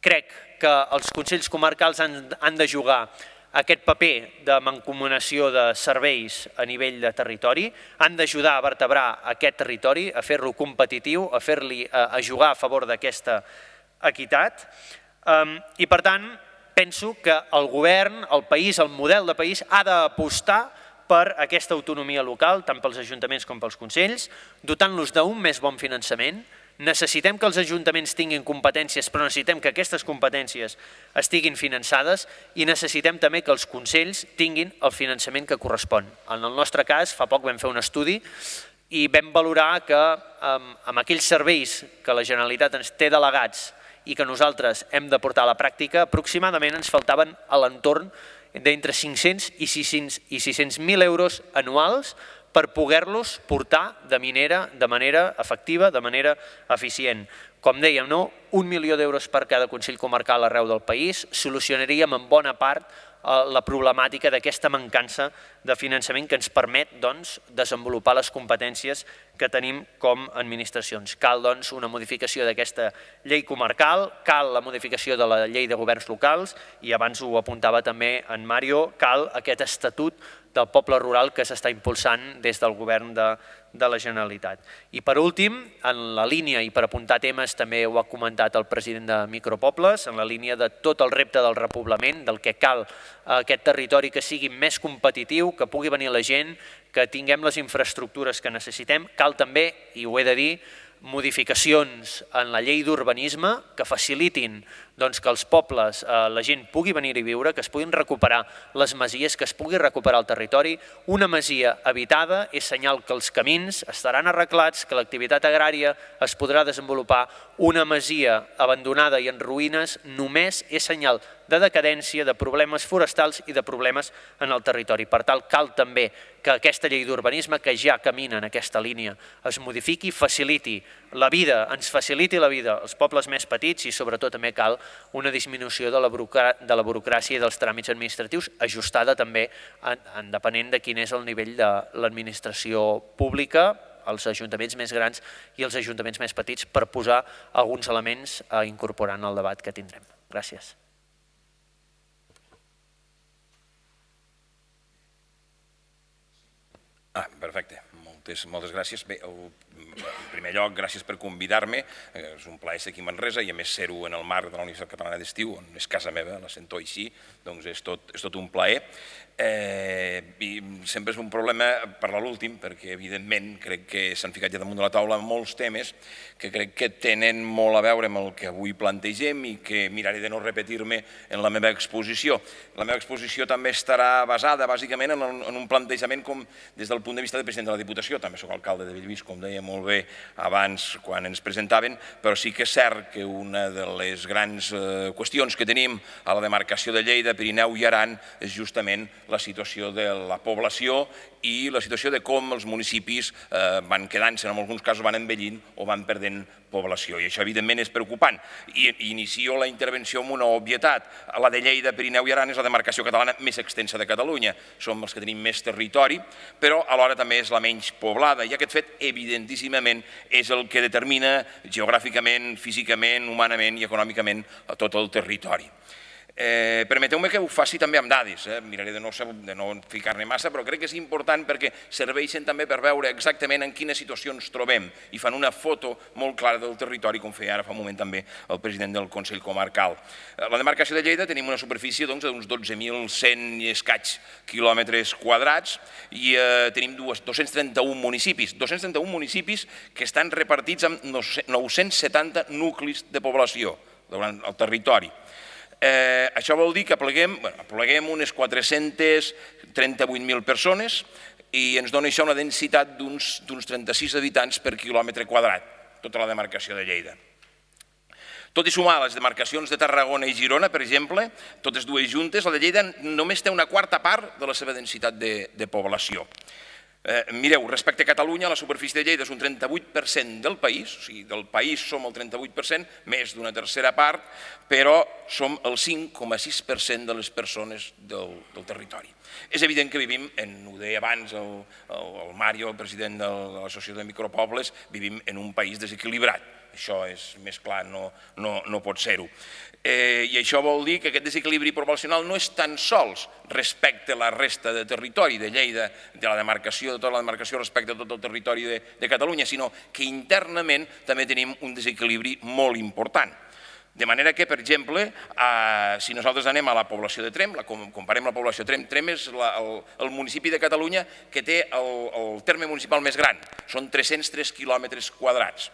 crec que els Consells Comarcals han de jugar aquest paper de mancomunació de serveis a nivell de territori, han d'ajudar a vertebrar aquest territori, a fer-lo competitiu, a jugar a favor d'aquesta equitat i, per tant, penso que el govern, el país, el model de país ha d'apostar per aquesta autonomia local, tant pels ajuntaments com pels consells, dotant-los d'un més bon finançament. Necessitem que els ajuntaments tinguin competències, però necessitem que aquestes competències estiguin finançades i necessitem també que els consells tinguin el finançament que correspon. En el nostre cas, fa poc vam fer un estudi i vam valorar que amb aquells serveis que la Generalitat ens té delegats i que nosaltres hem de portar a la pràctica, aproximadament ens faltaven a l'entorn d'entre 500 i 600.000 euros anuals per poder-los portar de manera efectiva, de manera eficient. Com dèiem, 1 milió d'euros per cada Consell Comarcal arreu del país, solucionaríem en bona part la problemàtica d'aquesta mancança de finançament que ens permet desenvolupar les competències que tenim com a administracions. Cal una modificació d'aquesta llei comarcal, cal la modificació de la llei de governs locals i abans ho apuntava també en Mario, cal aquest estatut del poble rural que s'està impulsant des del govern de la Generalitat. I per últim, en la línia, i per apuntar temes, també ho ha comentat el president de Micropobles, en la línia de tot el repte del repoblament, del que cal aquest territori que sigui més competitiu, que pugui venir la gent, que tinguem les infraestructures que necessitem, cal també, i ho he de dir, modificacions en la llei d'urbanisme que facilitin que els pobles, la gent pugui venir a viure, que es puguin recuperar les masies, que es pugui recuperar el territori. Una masia habitada és senyal que els camins estaran arreglats, que l'activitat agrària es podrà desenvolupar. Una masia abandonada i en ruïnes només és senyal de decadència, de problemes forestals i de problemes en el territori. Per tant, cal també que aquesta llei d'urbanisme, que ja camina en aquesta línia, es modifiqui, faciliti la vida, ens faciliti la vida als pobles més petits i sobretot també cal una disminució de la burocràcia i dels tràmits administratius, ajustada també depenent de quin és el nivell de l'administració pública, els ajuntaments més grans i els ajuntaments més petits, per posar alguns elements a incorporar en el debat que tindrem. Gràcies. Perfecte, moltes gràcies. Bé, en primer lloc, gràcies per convidar-me. És un plaer ser aquí a Manresa i a més ser-ho en el marc de la Universitat Catalana d'Estiu, on és casa meva, la sento així, doncs és tot un plaer. I sempre és un problema parlar l'últim, perquè evidentment crec que s'han ficat ja damunt de la taula molts temes que crec que tenen molt a veure amb el que avui plantegem i que miraré de no repetir-me en la meva exposició. La meva exposició també estarà basada bàsicament en un plantejament com des del punt de vista del president de la Diputació. També soc alcalde de Bellvís, com deia molt bé abans quan ens presentaven, però sí que és cert que una de les grans qüestions que tenim a la demarcació de Lleida, Pirineu i Aran és justament la situació de la població i la situació de com els municipis van quedant-se, en alguns casos van envellint o van perdent població. I això evidentment és preocupant. I inicio la intervenció amb una obvietat. La de Lleida, Pirineu i Aran és la demarcació catalana més extensa de Catalunya. Som els que tenim més territori, però alhora també és la menys poblada. I aquest fet, evidentíssimament, és el que determina geogràficament, físicament, humanament i econòmicament tot el territori. Permeteu-me que ho faci també amb dades, miraré de no ficar-ne massa, però crec que és important perquè serveixen també per veure exactament en quina situació ens trobem i fan una foto molt clara del territori, com feia ara fa un moment també el president del Consell Comarcal. A la demarcació de Lleida tenim una superfície d'uns 12.100 i escaig quilòmetres quadrats i tenim 231 municipis, 231 municipis que estan repartits en 970 nuclis de població durant el territori. Això vol dir que apleguem unes 438.000 persones i ens dona això una densitat d'uns 36 habitants per quilòmetre quadrat, tota la demarcació de Lleida. Tot i sumar les demarcacions de Tarragona i Girona, per exemple, totes dues juntes, la de Lleida només té una quarta part de la seva densitat de població. Mireu, respecte a Catalunya, la superfície de Lleida és un 38% del país, o sigui, del país som el 38%, més d'una tercera part, però som el 5,6% de les persones del territori. És evident que vivim, ho deia abans el Mario, el president de l'Associació de Micropobles, vivim en un país desequilibrat. Això és més clar, no pot ser-ho. I això vol dir que aquest desequilibri poblacional no és tan sols respecte a la resta de territori de Lleida, de la demarcació, de tota la demarcació respecte a tot el territori de Catalunya, sinó que internament també tenim un desequilibri molt important. De manera que, per exemple, si nosaltres anem a la població de Tremp, comparem la població de Tremp, Tremp és el municipi de Catalunya que té el terme municipal més gran, són 303 quilòmetres quadrats.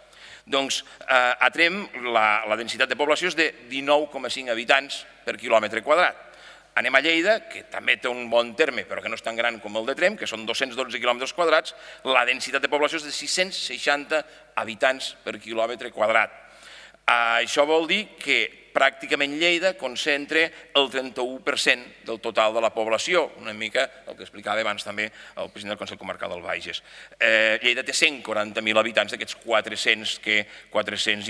Doncs a Tremp la densitat de població és de 19,5 habitants per quilòmetre quadrat. Anem a Lleida, que també té un bon terme, però que no és tan gran com el de Tremp, que són 212 quilòmetres quadrats, la densitat de població és de 660 habitants per quilòmetre quadrat. Això vol dir que pràcticament Lleida concentra el 31% del total de la població, una mica el que explicava abans també el president del Consell Comarcal del Bages. Lleida té 140.000 habitants d'aquests 400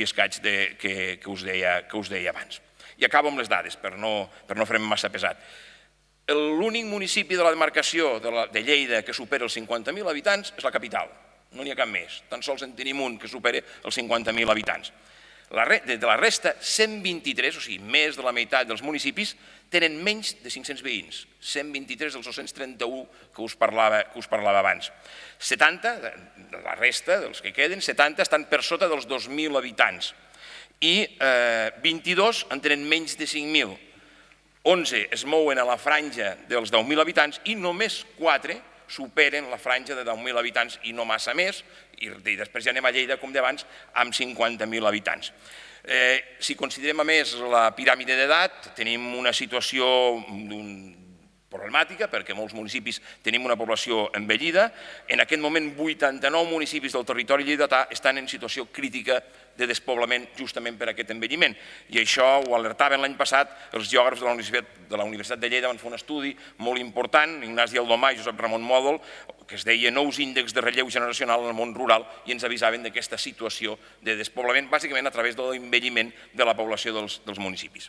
i escaig que us deia abans. I acabo amb les dades, per no fer-me massa pesat. L'únic municipi de la demarcació de Lleida que supera els 50.000 habitants és la capital, no n'hi ha cap més, tan sols en tenim un que supera els 50.000 habitants. De la resta, 123, o sigui, més de la meitat dels municipis, tenen menys de 500 veïns, 123 dels 231 que us parlava abans. 70, de la resta, dels que queden, 70 estan per sota dels 2.000 habitants i 22 en tenen menys de 5.000. 11 es mouen a la franja dels 10.000 habitants i només 4 superen la franja de 10.000 habitants i no massa més, i després ja anem a Lleida, com d'abans, amb 50.000 habitants. Si considerem a més la piràmide d'edat, tenim una situació problemàtica perquè molts municipis tenim una població envellida. En aquest moment 89 municipis del territori lleidatà estan en situació crítica de despoblament justament per aquest envelliment. I això ho alertaven l'any passat els geògrafs de la Universitat de Lleida, van fer un estudi molt important, Ignasi Aldomà i Josep Ramon Mòdol, que es deia Nous índexs de relleu generacional en el món rural, i ens avisaven d'aquesta situació de despoblament, bàsicament a través de l'envelliment de la població dels municipis.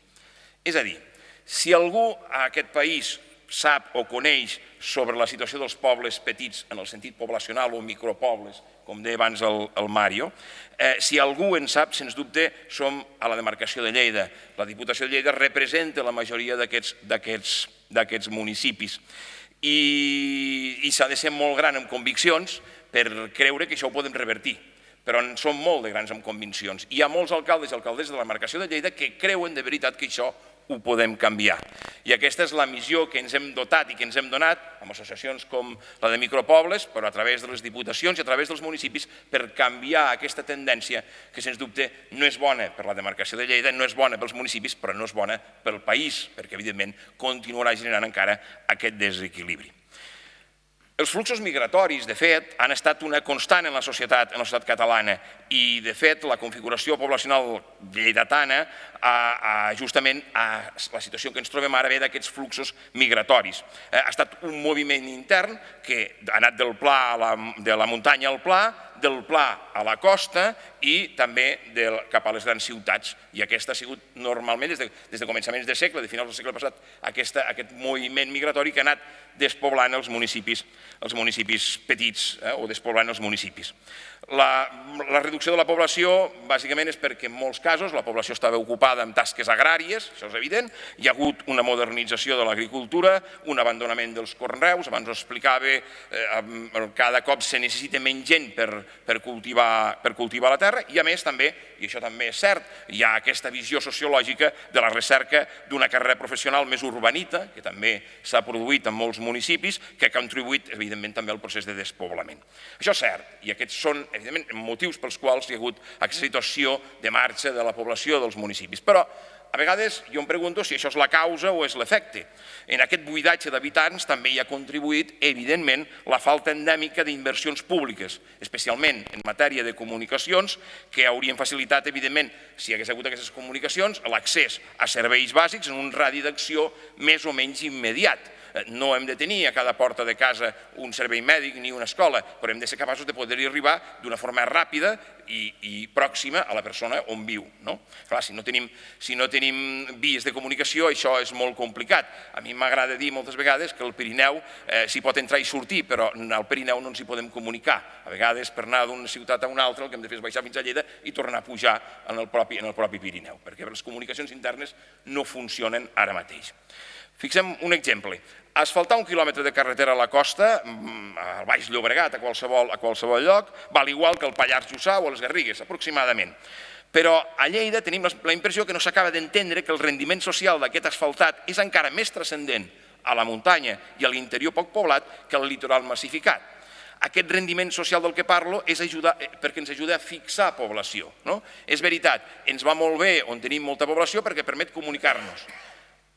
És a dir, si algú a aquest país sap o coneix sobre la situació dels pobles petits en el sentit poblacional o micropobles, com deia abans el Mario, si algú en sap, sens dubte, som a la demarcació de Lleida. La Diputació de Lleida representa la majoria d'aquests municipis i s'ha de ser molt gran en conviccions per creure que això ho podem revertir, però en som molt de grans en conviccions. Hi ha molts alcaldes i alcaldesses de la demarcació de Lleida que creuen de veritat que això ho podem canviar. I aquesta és la missió que ens hem dotat i que ens hem donat amb associacions com la de Micropobles, però a través de les diputacions i a través dels municipis per canviar aquesta tendència que, sens dubte, no és bona per la demarcació de Lleida, no és bona pels municipis, però no és bona pel país, perquè, evidentment, continuarà generant encara aquest desequilibri. Els fluxos migratoris, de fet, han estat una constant en la societat catalana i, de fet, la configuració poblacional lleidatana justament a la situació que ens trobem ara ve d'aquests fluxos migratoris. Ha estat un moviment intern que ha anat de la muntanya al pla, del pla a la costa i també cap a les grans ciutats. I aquest ha sigut normalment, des de començaments de segle, de finals del segle passat, aquest moviment migratori que ha anat despoblant els municipis petits o despoblant els municipis. La reducció de la població bàsicament és perquè en molts casos la població estava ocupada amb tasques agràries, això és evident, hi ha hagut una modernització de l'agricultura, un abandonament dels conreus, abans ho explicava, cada cop se necessita menys gent per cultivar la terra i a més també, i això també és cert, hi ha aquesta visió sociològica de la recerca d'una carrera professional més urbanita, que també s'ha produït en molts municipis, que ha contribuït evidentment també al procés de despoblament. Això és cert, i aquests són evidentment motius pels quals hi ha hagut aquesta situació de marxa de la població dels municipis. Però a vegades jo em pregunto si això és la causa o és l'efecte. En aquest buidatge d'habitants també hi ha contribuït, evidentment, la falta endèmica d'inversions públiques, especialment en matèria de comunicacions, que haurien facilitat, evidentment, si hi hagués hagut aquestes comunicacions, l'accés a serveis bàsics en un radi d'acció més o menys immediat. No hem de tenir a cada porta de casa un servei mèdic ni una escola, però hem de ser capaços de poder-hi arribar d'una forma ràpida i pròxima a la persona on viu. Clar, si no tenim vies de comunicació, això és molt complicat. A mi m'agrada dir moltes vegades que el Pirineu s'hi pot entrar i sortir, però al Pirineu no ens hi podem comunicar. A vegades, per anar d'una ciutat a una altra, el que hem de fer és baixar fins a Lleida i tornar a pujar en el propi Pirineu, perquè les comunicacions internes no funcionen ara mateix. Fixem un exemple. Asfaltar 1 quilòmetre de carretera a la costa, al Baix Llobregat, a qualsevol lloc, val igual que el Pallars Jussà o les Garrigues, aproximadament. Però a Lleida tenim la impressió que no s'acaba d'entendre que el rendiment social d'aquest asfaltat és encara més transcendent a la muntanya i a l'interior poc poblat que al litoral massificat. Aquest rendiment social del que parlo és perquè ens ajuda a fixar població. És veritat, ens va molt bé on tenim molta població perquè permet comunicar-nos.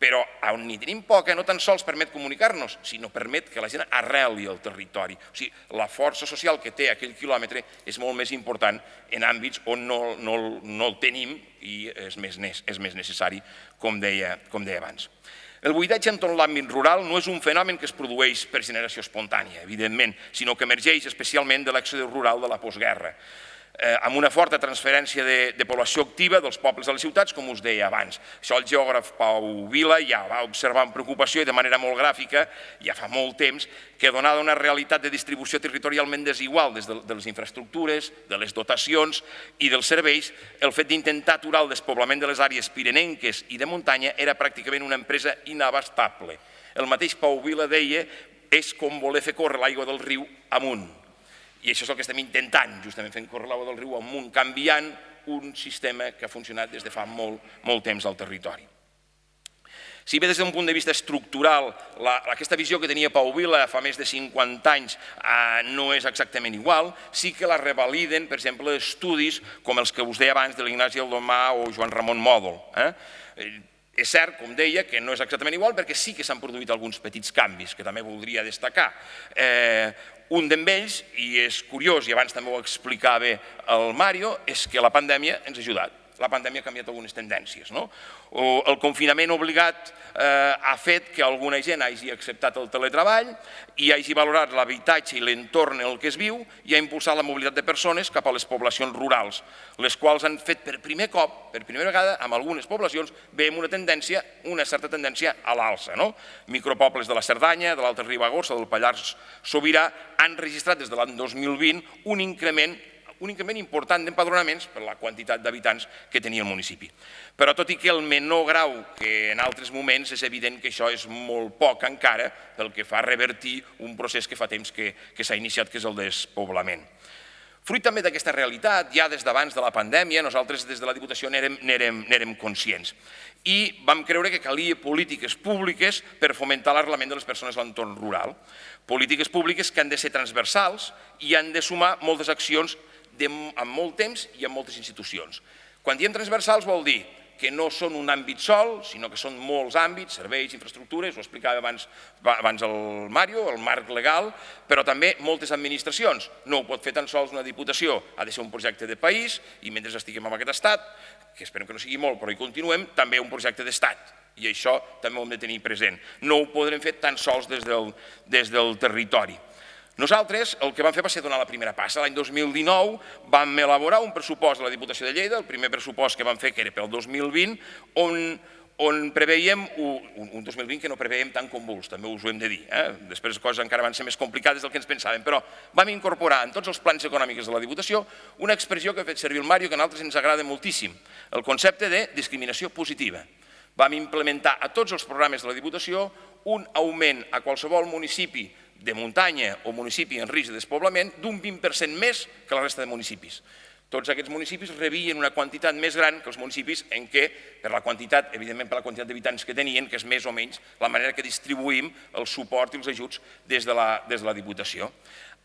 Però on n'hi tenim poca no tan sols permet comunicar-nos, sinó permet que la gent arreli al territori. O sigui, la força social que té aquell quilòmetre és molt més important en àmbits on no el tenim i és més necessari, com deia abans. El buidatge en tot l'àmbit rural no és un fenomen que es produeix per generació espontània, evidentment, sinó que emergeix especialment de l'èxode rural de la postguerra, amb una forta transferència de població activa dels pobles a les ciutats, com us deia abans. Això el geògraf Pau Vila ja va observar amb preocupació i de manera molt gràfica, ja fa molt temps, que donada una realitat de distribució territorialment desigual des de les infraestructures, de les dotacions i dels serveis, el fet d'intentar aturar el despoblament de les àrees pirenenques i de muntanya era pràcticament una empresa inabastable. El mateix Pau Vila deia és com voler fer córrer l'aigua del riu amunt. I això és el que estem intentant, justament fent córrer l'aigua del riu amunt, canviant un sistema que ha funcionat des de fa molt temps al territori. Si bé des d'un punt de vista estructural aquesta visió que tenia Pau Vila fa més de 50 anys no és exactament igual, sí que la revaliden, per exemple, estudis com els que us deia abans de l'Ignasi Aldomà o Joan Ramon Mòdol. És cert, com deia, que no és exactament igual perquè sí que s'han produït alguns petits canvis que també voldria destacar. Un d'ells, i és curiós, i abans també ho explicava el Mario, és que la pandèmia ens ha ajudat. La pandèmia ha canviat algunes tendències. El confinament obligat ha fet que alguna gent hagi acceptat el teletreball i hagi valorat l'habitatge i l'entorn en el que es viu i ha impulsat la mobilitat de persones cap a les poblacions rurals, les quals han fet per primer cop, per primera vegada, en algunes poblacions, veiem una certa tendència a l'alça. Micropobles de la Cerdanya, de l'Alta Ribagorça, del Pallars Sobirà han registrat des de l'any 2020 un increment important d'empadronaments per la quantitat d'habitants que tenia el municipi. Però tot i que el menor grau que en altres moments, és evident que això és molt poc encara pel que fa a revertir un procés que fa temps que s'ha iniciat, que és el despoblament. Fruit també d'aquesta realitat, ja des d'abans de la pandèmia, nosaltres des de la Diputació n'érem conscients i vam creure que calia polítiques públiques per fomentar l'arrelament de les persones a l'entorn rural. Polítiques públiques que han de ser transversals i han de sumar moltes accions amb molt temps i amb moltes institucions. Quan diem transversals vol dir que no són un àmbit sol, sinó que són molts àmbits, serveis, infraestructures, ho explicava abans el Mario, el marc legal, però també moltes administracions. No ho pot fer tan sols una diputació, ha de ser un projecte de país i mentre estiguem en aquest estat, que esperem que no sigui molt, però hi continuem, també un projecte d'estat. I això també ho hem de tenir present. No ho podrem fer tan sols des del territori. Nosaltres el que vam fer va ser donar la primera passa. L'any 2019 vam elaborar un pressupost a la Diputació de Lleida, el primer pressupost que vam fer, que era pel 2020, on preveiem, un 2020 que no preveiem tant convuls, també us ho hem de dir. Després les coses encara van ser més complicades del que ens pensàvem, però vam incorporar en tots els plans econòmics de la Diputació una expressió que ha fet servir el Mario que a nosaltres ens agrada moltíssim, el concepte de discriminació positiva. Vam implementar a tots els programes de la Diputació un augment a qualsevol municipi de muntanya o municipi en risc de despoblament d'un 20% més que la resta de municipis. Tots aquests municipis rebien una quantitat més gran que els municipis en què, per la quantitat, evidentment per la quantitat d'habitants que tenien, que és més o menys la manera que distribuïm el suport i els ajuts des de la Diputació.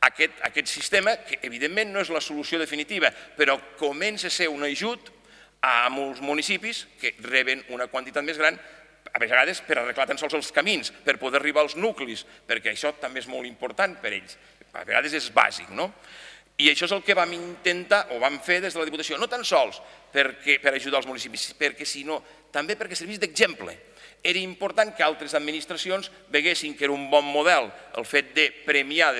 Aquest sistema, que evidentment no és la solució definitiva, però comença a ser un ajut a molts municipis que reben una quantitat més gran, a vegades per arreglar tan sols els camins, per poder arribar als nuclis, perquè això també és molt important per ells. A vegades és bàsic, no? I això és el que vam intentar o vam fer des de la Diputació, no tan sols per ajudar els municipis, també perquè servís d'exemple. Era important que altres administracions veguessin que era un bon model el fet de premiar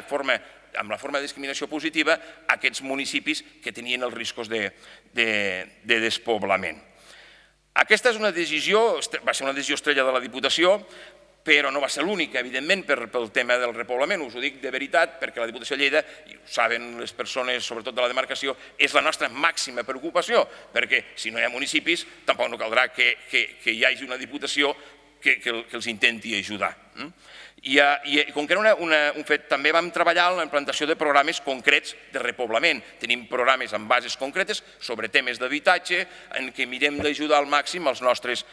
amb la forma de discriminació positiva aquests municipis que tenien els riscos de despoblament. Aquesta és una decisió, va ser una decisió estrella de la Diputació, però no va ser l'única, evidentment, pel tema del repoblament. Us ho dic de veritat, perquè la Diputació de Lleida, i ho saben les persones, sobretot de la demarcació, és la nostra màxima preocupació, perquè si no hi ha municipis, tampoc no caldrà que hi hagi una Diputació que els intenti ajudar. I com que era un fet, també vam treballar en la implantació de programes concrets de repoblament. Tenim programes amb bases concretes sobre temes d'habitatge en què mirem d'ajudar al màxim els nostres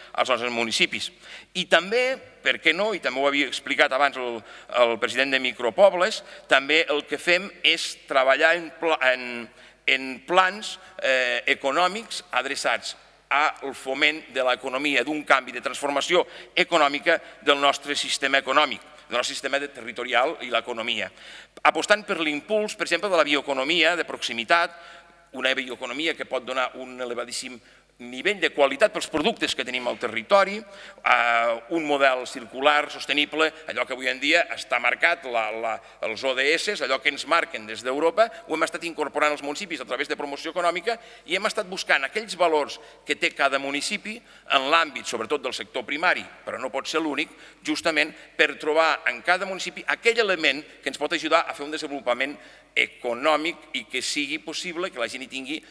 municipis. I també, per què no, i també ho havia explicat abans el president de Micropobles, també el que fem és treballar en plans econòmics adreçats al foment de l'economia, d'un canvi de transformació econòmica del nostre sistema econòmic, del nostre sistema territorial i l'economia. Apostant per l'impuls, per exemple, de la bioeconomia de proximitat, una bioeconomia que pot donar un elevadíssim nivell de qualitat pels productes que tenim al territori, un model circular, sostenible, allò que avui en dia està marcat, els ODS, allò que ens marquen des d'Europa, ho hem estat incorporant als municipis a través de promoció econòmica i hem estat buscant aquells valors que té cada municipi en l'àmbit, sobretot del sector primari, però no pot ser l'únic, justament per trobar en cada municipi aquell element que ens pot ajudar a fer un desenvolupament econòmic i que sigui possible que la gent hi tingui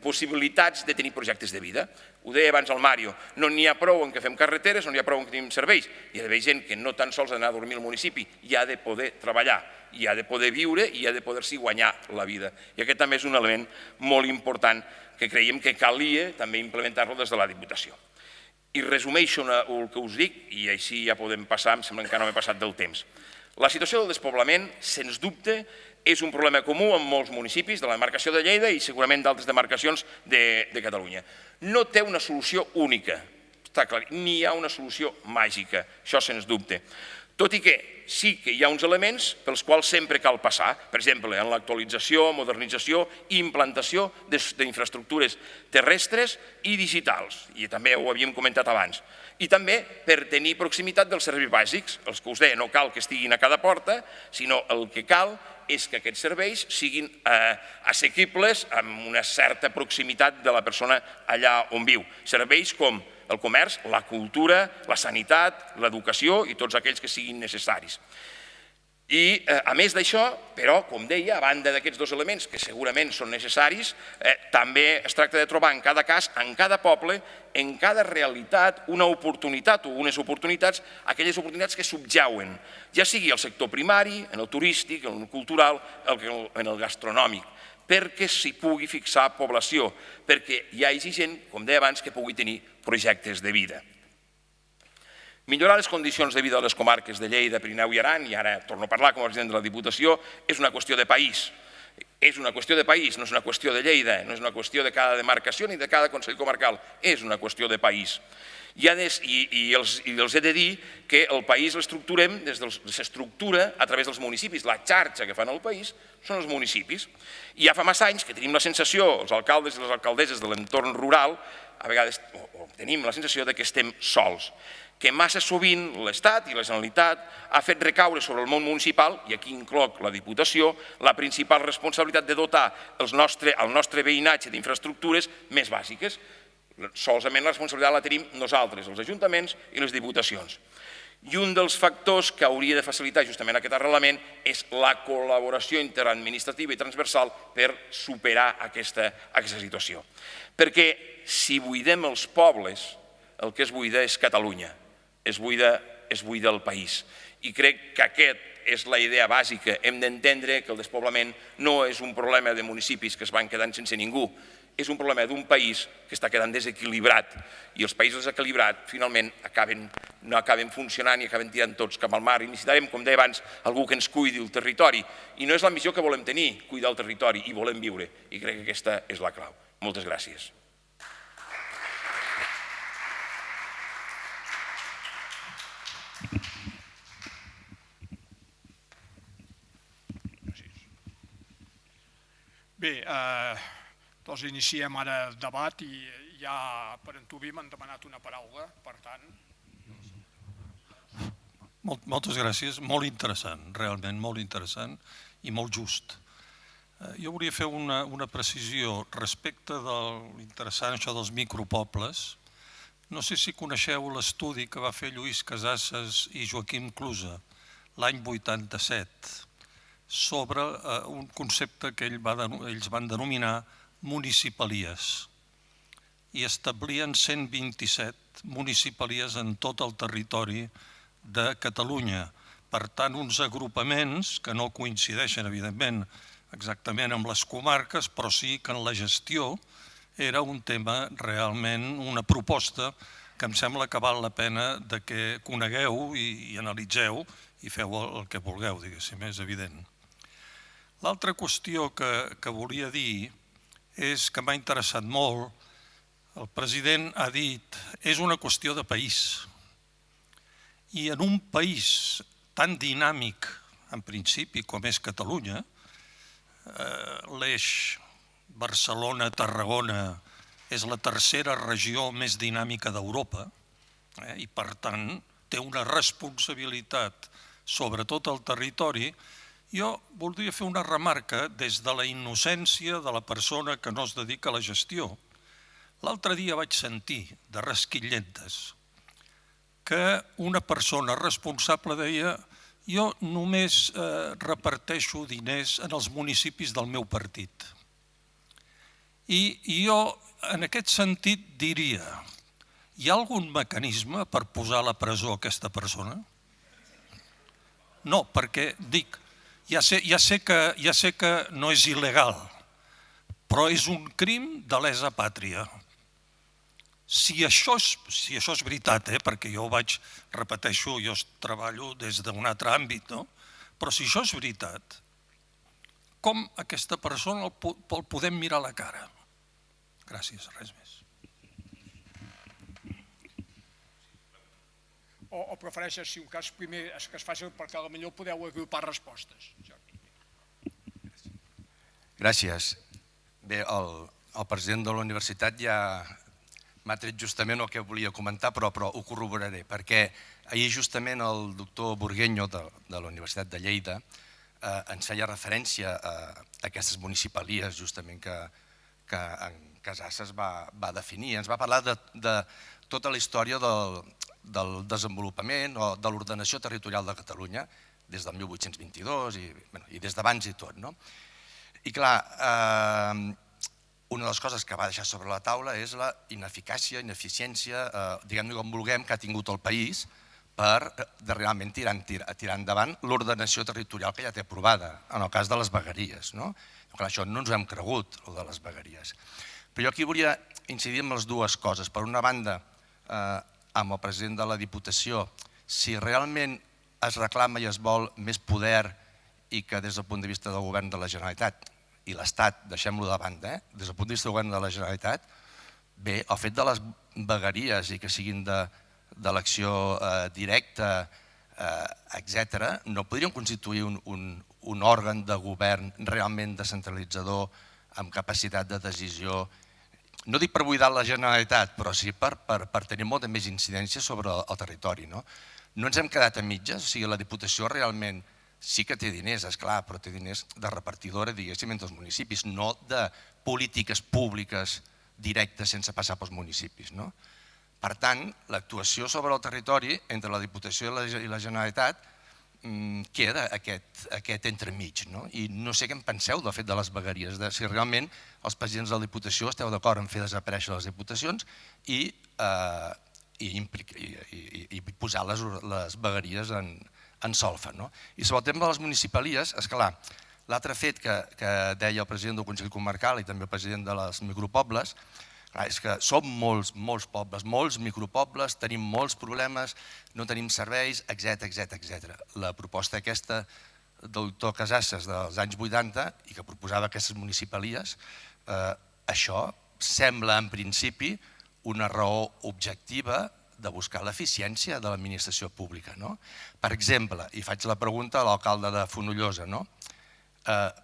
possibilitats de tenir projectes de vida. Ho deia abans el Mario, no n'hi ha prou en què fem carreteres, no n'hi ha prou en què tenim serveis. Hi ha d'haver gent que no tan sols ha d'anar a dormir al municipi, hi ha de poder treballar, hi ha de poder viure i hi ha de poder-s'hi guanyar la vida. I aquest també és un element molt important que creiem que calia també implementar-lo des de la Diputació. I resumeixo el que us dic, i així ja podem passar, em sembla que no m'he passat del temps. La situació del despoblament, sens dubte, és un problema comú en molts municipis de la demarcació de Lleida i segurament d'altres demarcacions de Catalunya. No té una solució única, està clar, ni hi ha una solució màgica, això sens dubte. Tot i que sí que hi ha uns elements pels quals sempre cal passar, per exemple, en l'actualització, modernització i implantació d'infraestructures terrestres i digitals, i també ho havíem comentat abans. I també per tenir proximitat dels serveis bàsics, els que us deia, no cal que estiguin a cada porta, sinó el que cal és que aquests serveis siguin assequibles amb una certa proximitat de la persona allà on viu. Serveis com el comerç, la cultura, la sanitat, l'educació i tots aquells que siguin necessaris. I a més d'això, però, com deia, a banda d'aquests dos elements que segurament són necessaris, també es tracta de trobar en cada cas, en cada poble, en cada realitat, una oportunitat o unes oportunitats, aquelles oportunitats que subjauen, ja sigui al sector primari, en el turístic, en el cultural, en el gastronòmic, perquè s'hi pugui fixar població, perquè hi hagi gent, com deia abans, que pugui tenir projectes de vida. Millorar les condicions de vida de les comarques de Lleida, Pirineu i Aran, i ara torno a parlar com a president de la Diputació, és una qüestió de país. És una qüestió de país, no és una qüestió de Lleida, no és una qüestió de cada demarcació ni de cada Consell Comarcal, és una qüestió de país. I els he de dir que el país s'estructura a través dels municipis. La xarxa que fan el país són els municipis. I ja fa massa anys que tenim la sensació, els alcaldes i les alcaldesses de l'entorn rural, a vegades tenim la sensació que estem sols, que massa sovint l'Estat i la Generalitat ha fet recaure sobre el món municipal, i aquí incloc la Diputació, la principal responsabilitat de dotar el nostre veïnatge d'infraestructures més bàsiques. Solament la responsabilitat la tenim nosaltres, els ajuntaments i les diputacions. I un dels factors que hauria de facilitar justament aquest arrelament és la col·laboració interadministrativa i transversal per superar aquesta situació. Perquè si buidem els pobles, el que es buida és Catalunya, es buida el país. I crec que aquesta és la idea bàsica. Hem d'entendre que el despoblament no és un problema de municipis que es van quedant sense ningú, és un problema d'un país que està quedant desequilibrat, i els països desequilibrats finalment no acaben funcionant i acaben tirant tots cap al mar. I necessitarem, com deia abans, algú que ens cuidi el territori, i no és la missió que volem tenir, cuidar el territori, i volem viure, i crec que aquesta és la clau. Moltes gràcies. Bé, doncs iniciem ara el debat i ja per entubir m'han demanat una paraula, per tant... Moltes gràcies, molt interessant, realment molt interessant i molt just. Jo volia fer una precisió respecte de l'interessant això dels micropobles. No sé si coneixeu l'estudi que va fer Lluís Casasses i Joaquim Clusa l'any 87 sobre un concepte que ells van denominar municipalies i establien 127 municipalies en tot el territori de Catalunya. Per tant, uns agrupaments que no coincideixen, evidentment, exactament amb les comarques, però sí que en la gestió era un tema realment, una proposta que em sembla que val la pena que conegueu i analitzeu i feu el que vulgueu, diguéssim, és evident. L'altra qüestió que volia dir és que m'ha interessat molt, el president ha dit, és una qüestió de país. I en un país tan dinàmic, en principi, com és Catalunya, l'eix Barcelona-Tarragona és la tercera regió més dinàmica d'Europa i, per tant, té una responsabilitat sobre tot el territori. Jo voldria fer una remarca des de la innocència de la persona que no es dedica a la gestió. L'altre dia vaig sentir, de resquillentes, que una persona responsable deia jo només reparteixo diners en els municipis del meu partit. I jo, en aquest sentit, diria, hi ha algun mecanisme per posar a la presó aquesta persona? No, perquè, dic, ja sé que no és il·legal, però és un crim de lesa pàtria. Si això és veritat, perquè jo repeteixo, jo treballo des d'un altre àmbit, però si això és veritat, com aquesta persona el podem mirar a la cara? Gràcies, res més. O prefereixes, si un cas primer, que es faci perquè potser podeu agrupar respostes. Gràcies. Bé, el president de la universitat ja m'ha tret justament el que volia comentar, però ho corroboraré, perquè ahir justament el doctor Burgueño de la Universitat de Lleida ens feia referència a aquestes municipalies justament que en Casasses va definir. Ens va parlar de tota la història del desenvolupament o de l'ordenació territorial de Catalunya des del 1822 i des d'abans i tot. I clar, una de les coses que va deixar sobre la taula és la ineficàcia, ineficiència, diguem-ne com vulguem, que ha tingut el país per realment tirar endavant l'ordenació territorial que ja té aprovada, en el cas de les vegueries. Clar, això no ens ho hem cregut, el de les vegueries. Però jo aquí volia incidir en les dues coses. Per una banda, amb el president de la Diputació, si realment es reclama i es vol més poder i que des del punt de vista del govern de la Generalitat i l'Estat, deixem-lo de banda, des del punt de vista del govern de la Generalitat, bé, el fet de les vegueries i que siguin d'elecció directa, etc., no podrien constituir un òrgan de govern realment descentralitzador amb capacitat de decisió, no dic per buidar la Generalitat, però sí per tenir molta més incidència sobre el territori. No ens hem quedat a mitges, o sigui, la Diputació realment sí que té diners, esclar, però té diners de repartidora, diguéssim, entre els municipis, no de polítiques públiques directes sense passar pels municipis. Per tant, l'actuació sobre el territori entre la Diputació i la Generalitat queda aquest entremig. I no sé què en penseu del fet de les vegueries, de si realment els presidents de la Diputació esteu d'acord en fer desaparèixer les diputacions i posar les vegueries en solfa. I sobre el tema de les municipalies, esclar, l'altre fet que deia el president del Consell Comarcal i també el president dels micropobles és que som molts pobles, molts micropobles, tenim molts problemes, no tenim serveis, etc. La proposta aquesta del doctor Casasses dels anys 80 i que proposava aquestes municipalies, això sembla en principi una raó objectiva de buscar l'eficiència de l'administració pública. Per exemple, i faig la pregunta a l'alcalde de Fonollosa,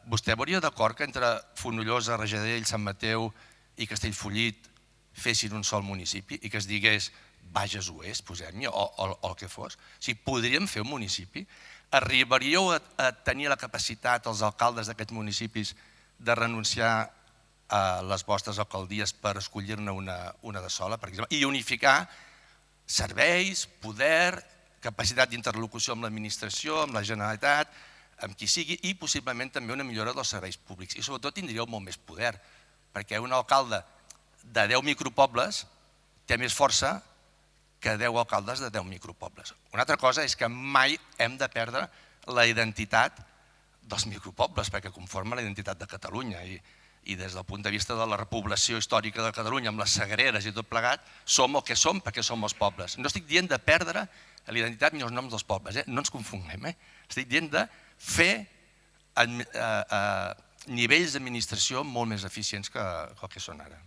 Vostè veuria d'acord que entre Fonollosa, Rajadell, Sant Mateu i Castellfollit fessin un sol municipi i que es digués Bages Oest, posem-hi, o el que fos? Si podríem fer un municipi, arribaríeu a tenir la capacitat, els alcaldes d'aquests municipis, de renunciar a les vostres alcaldies per escollir-ne una de sola, per exemple, i unificar serveis, poder, capacitat d'interlocució amb l'administració, amb la Generalitat, amb qui sigui, i possiblement també una millora dels serveis públics. I sobretot tindríeu molt més poder, perquè un alcalde de 10 micropobles té més força que 10 alcaldes de 10 micropobles. Una altra cosa és que mai hem de perdre la identitat dels micropobles, perquè conformen la identitat de Catalunya i des del punt de vista de la repoblació històrica de Catalunya, amb les sagreres i tot plegat, som el que som perquè som els pobles. No estic dient de perdre l'identitat ni els noms dels pobles, no ens confonguem. Estic dient de fer nivells d'administració molt més eficients que el que són ara.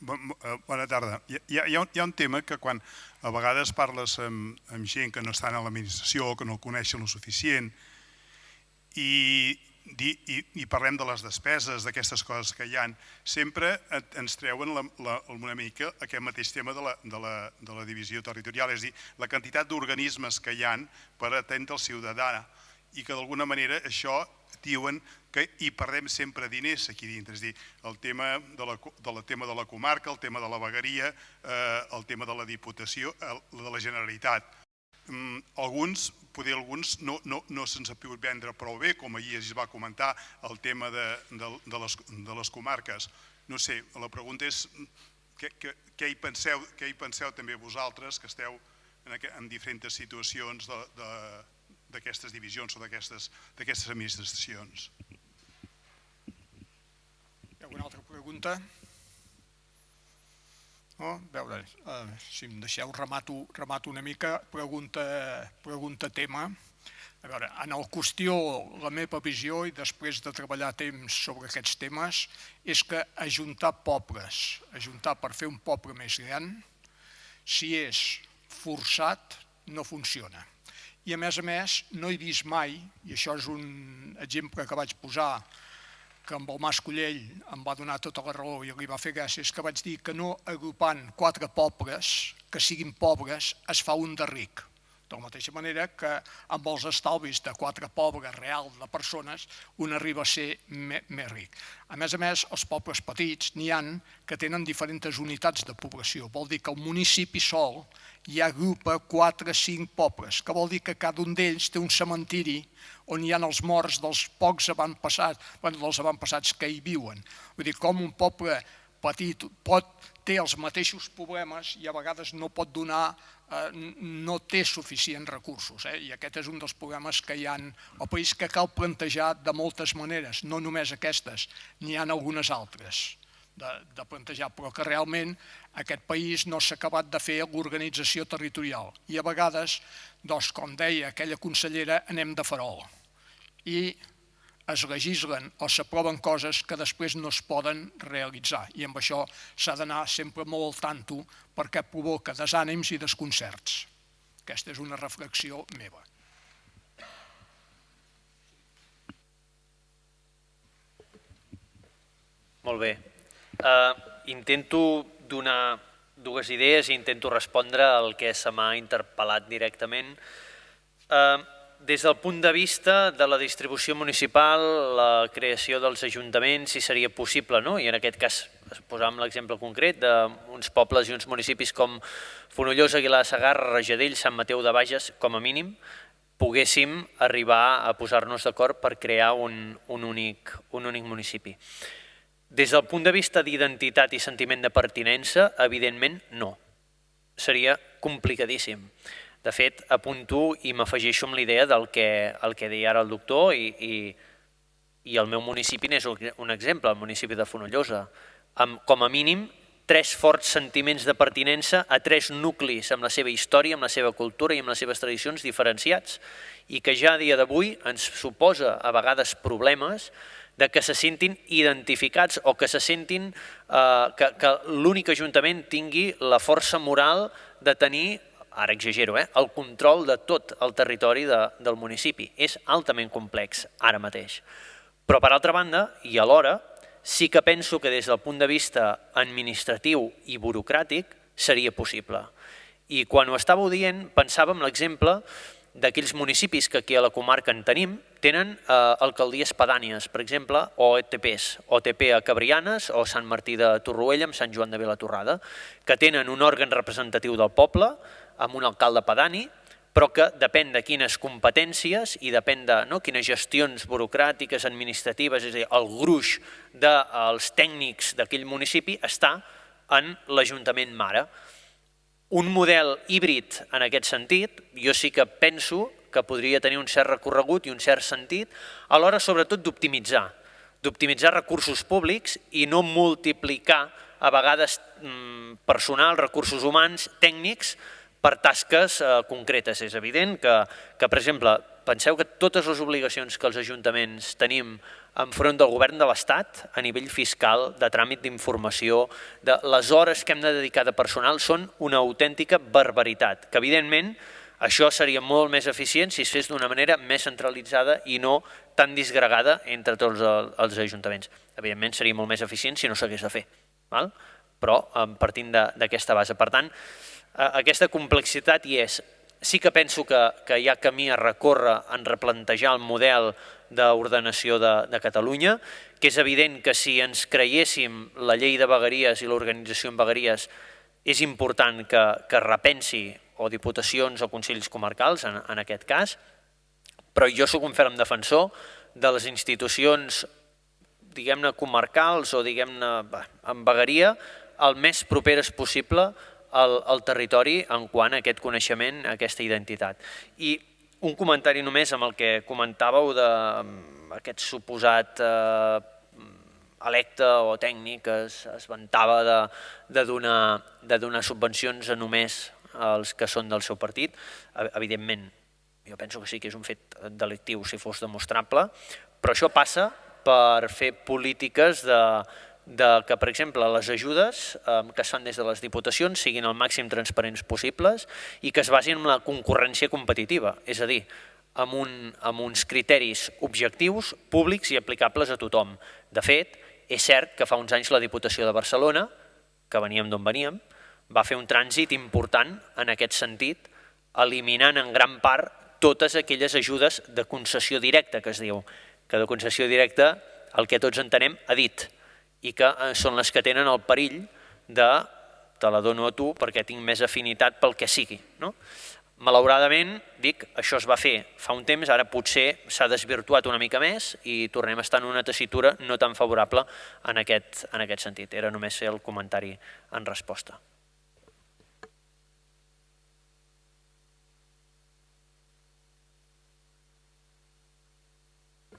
Bona tarda. Hi ha un tema que quan a vegades parles amb gent que no està a l'administració o que no el coneixen el suficient i parlem de les despeses, d'aquestes coses que hi ha, sempre ens treuen una mica aquest mateix tema de la divisió territorial, és a dir, la quantitat d'organismes que hi ha per atendre el ciutadà i que d'alguna manera això diuen que hi perdem sempre diners aquí dintre, és a dir, el tema de la comarca, el tema de la vegueria, el tema de la Diputació, de la Generalitat. Alguns no se'ns ha pogut vendre prou bé, com ahir es va comentar, el tema de les comarques. No sé, la pregunta és què hi penseu també vosaltres, que esteu en diferents situacions d'aquestes divisions o d'aquestes administracions. Hi ha alguna altra pregunta? A veure, si em deixeu remato una mica, pregunta tema. A veure, en el qüestió, la meva visió, i després de treballar temps sobre aquests temes, és que ajuntar pobles, ajuntar per fer un poble més gran, si és forçat, no funciona. I a més, no he vist mai, i això és un exemple que vaig posar, que amb el Mas Collell em va donar tota la raó i li va fer gràcies, que vaig dir que no agrupant 4 pobles que siguin pobres es fa un de ric. De la mateixa manera que amb els estalvis de 4 pobles reals de persones un arriba a ser més ric. A més, els pobles petits n'hi ha que tenen diferents unitats de població. Vol dir que el municipi sol ja agrupa 4 o 5 pobles, que vol dir que cada un d'ells té un cementiri on hi ha els morts dels pocs dels avantpassats que hi viuen. Vull dir, com un poble petit té els mateixos problemes i a vegades no pot donar, no té suficients recursos. I aquest és un dels problemes que hi ha al país que cal plantejar de moltes maneres, no només aquestes, n'hi ha algunes altres de plantejar, però que realment aquest país no s'ha acabat de fer l'organització territorial. I a vegades, com deia aquella consellera, anem de farol. I es legislen o s'aproven coses que després no es poden realitzar. I amb això s'ha d'anar sempre molt al tanto perquè provoca desànims i desconcerts. Aquesta és una reflexió meva. Molt bé. Intento donar 2 idees i intento respondre al que se m'ha interpel·lat directament. Des del punt de vista de la distribució municipal, la creació dels ajuntaments, si seria possible, no? I en aquest cas posàvem l'exemple concret d'uns pobles i uns municipis com Fonollosa, Aguilar de Segarra, Rajadell, Sant Mateu de Bages, com a mínim, poguéssim arribar a posar-nos d'acord per crear un únic municipi. Des del punt de vista d'identitat i sentiment de pertinença, evidentment no. Seria complicadíssim. De fet, apunto i m'afegeixo amb l'idea del que deia ara el doctor i el meu municipi n'és un exemple, el municipi de Fonollosa, amb com a mínim 3 forts sentiments de pertinença a 3 nuclis amb la seva història, amb la seva cultura i amb les seves tradicions diferenciats i que ja a dia d'avui ens suposa a vegades problemes de que se sentin identificats o que se sentin que l'únic ajuntament tingui la força moral de tenir, ara exagero, el control de tot el territori del municipi. És altament complex ara mateix. Però per altra banda, i alhora, sí que penso que des del punt de vista administratiu i burocràtic seria possible. I quan ho estàveu dient, pensava en l'exemple d'aquells municipis que aquí a la comarca en tenim, tenen alcaldies pedànies, per exemple, o OTPs, OTP a Cabrianes o Sant Martí de Torroella amb Sant Joan de Vilatorrada, que tenen un òrgan representatiu del poble amb un alcalde pedani, però que depèn de quines competències i depèn de quines gestions burocràtiques, administratives, és a dir, el gruix dels tècnics d'aquell municipi està en l'Ajuntament mare. Un model híbrid en aquest sentit, jo sí que penso que podria tenir un cert recorregut i un cert sentit, a l'hora sobretot d'optimitzar recursos públics i no multiplicar a vegades personal, recursos humans, tècnics, per tasques concretes. És evident que, per exemple, penseu que totes les obligacions que els ajuntaments tenim enfront del govern de l'Estat a nivell fiscal, de tràmit d'informació, de les hores que hem de dedicar de personal són una autèntica barbaritat, que evidentment això seria molt més eficient si es fes d'una manera més centralitzada i no tan disgregada entre tots els ajuntaments. Evidentment seria molt més eficient si no s'hagués de fer, però partint d'aquesta base. Per tant, aquesta complexitat hi és. Sí que penso que hi ha camí a recórrer en replantejar el model d'ordenació de Catalunya, que és evident que si ens creiéssim la llei de vegueries i l'organització en vegueries és important que repensi o diputacions o consells comarcals en aquest cas, però jo soc un ferm defensor de les institucions, diguem-ne, comarcals o diguem-ne en vegueria, el més properes possible al territori en quant a aquest coneixement, a aquesta identitat. I un comentari només amb el que comentàveu d'aquest suposat electe o tècnic que es vantava de donar subvencions només als que són del seu partit. Evidentment, jo penso que sí que és un fet delictiu si fos demostrable, però això passa per fer polítiques que, per exemple, les ajudes que es fan des de les diputacions siguin el màxim transparents possibles i que es basin en la concurrència competitiva, és a dir, amb uns criteris objectius, públics i aplicables a tothom. De fet, és cert que fa uns anys la Diputació de Barcelona, que veníem d'on veníem, va fer un trànsit important en aquest sentit, eliminant en gran part totes aquelles ajudes de concessió directa, que es diu, que de concessió directa el que tots entenem a dit, i que són les que tenen el perill de te la dono a tu perquè tinc més afinitat pel que sigui. Malauradament, dic, això es va fer fa un temps, ara potser s'ha desvirtuat una mica més i tornem a estar en una tessitura no tan favorable en aquest sentit. Era només el comentari en resposta.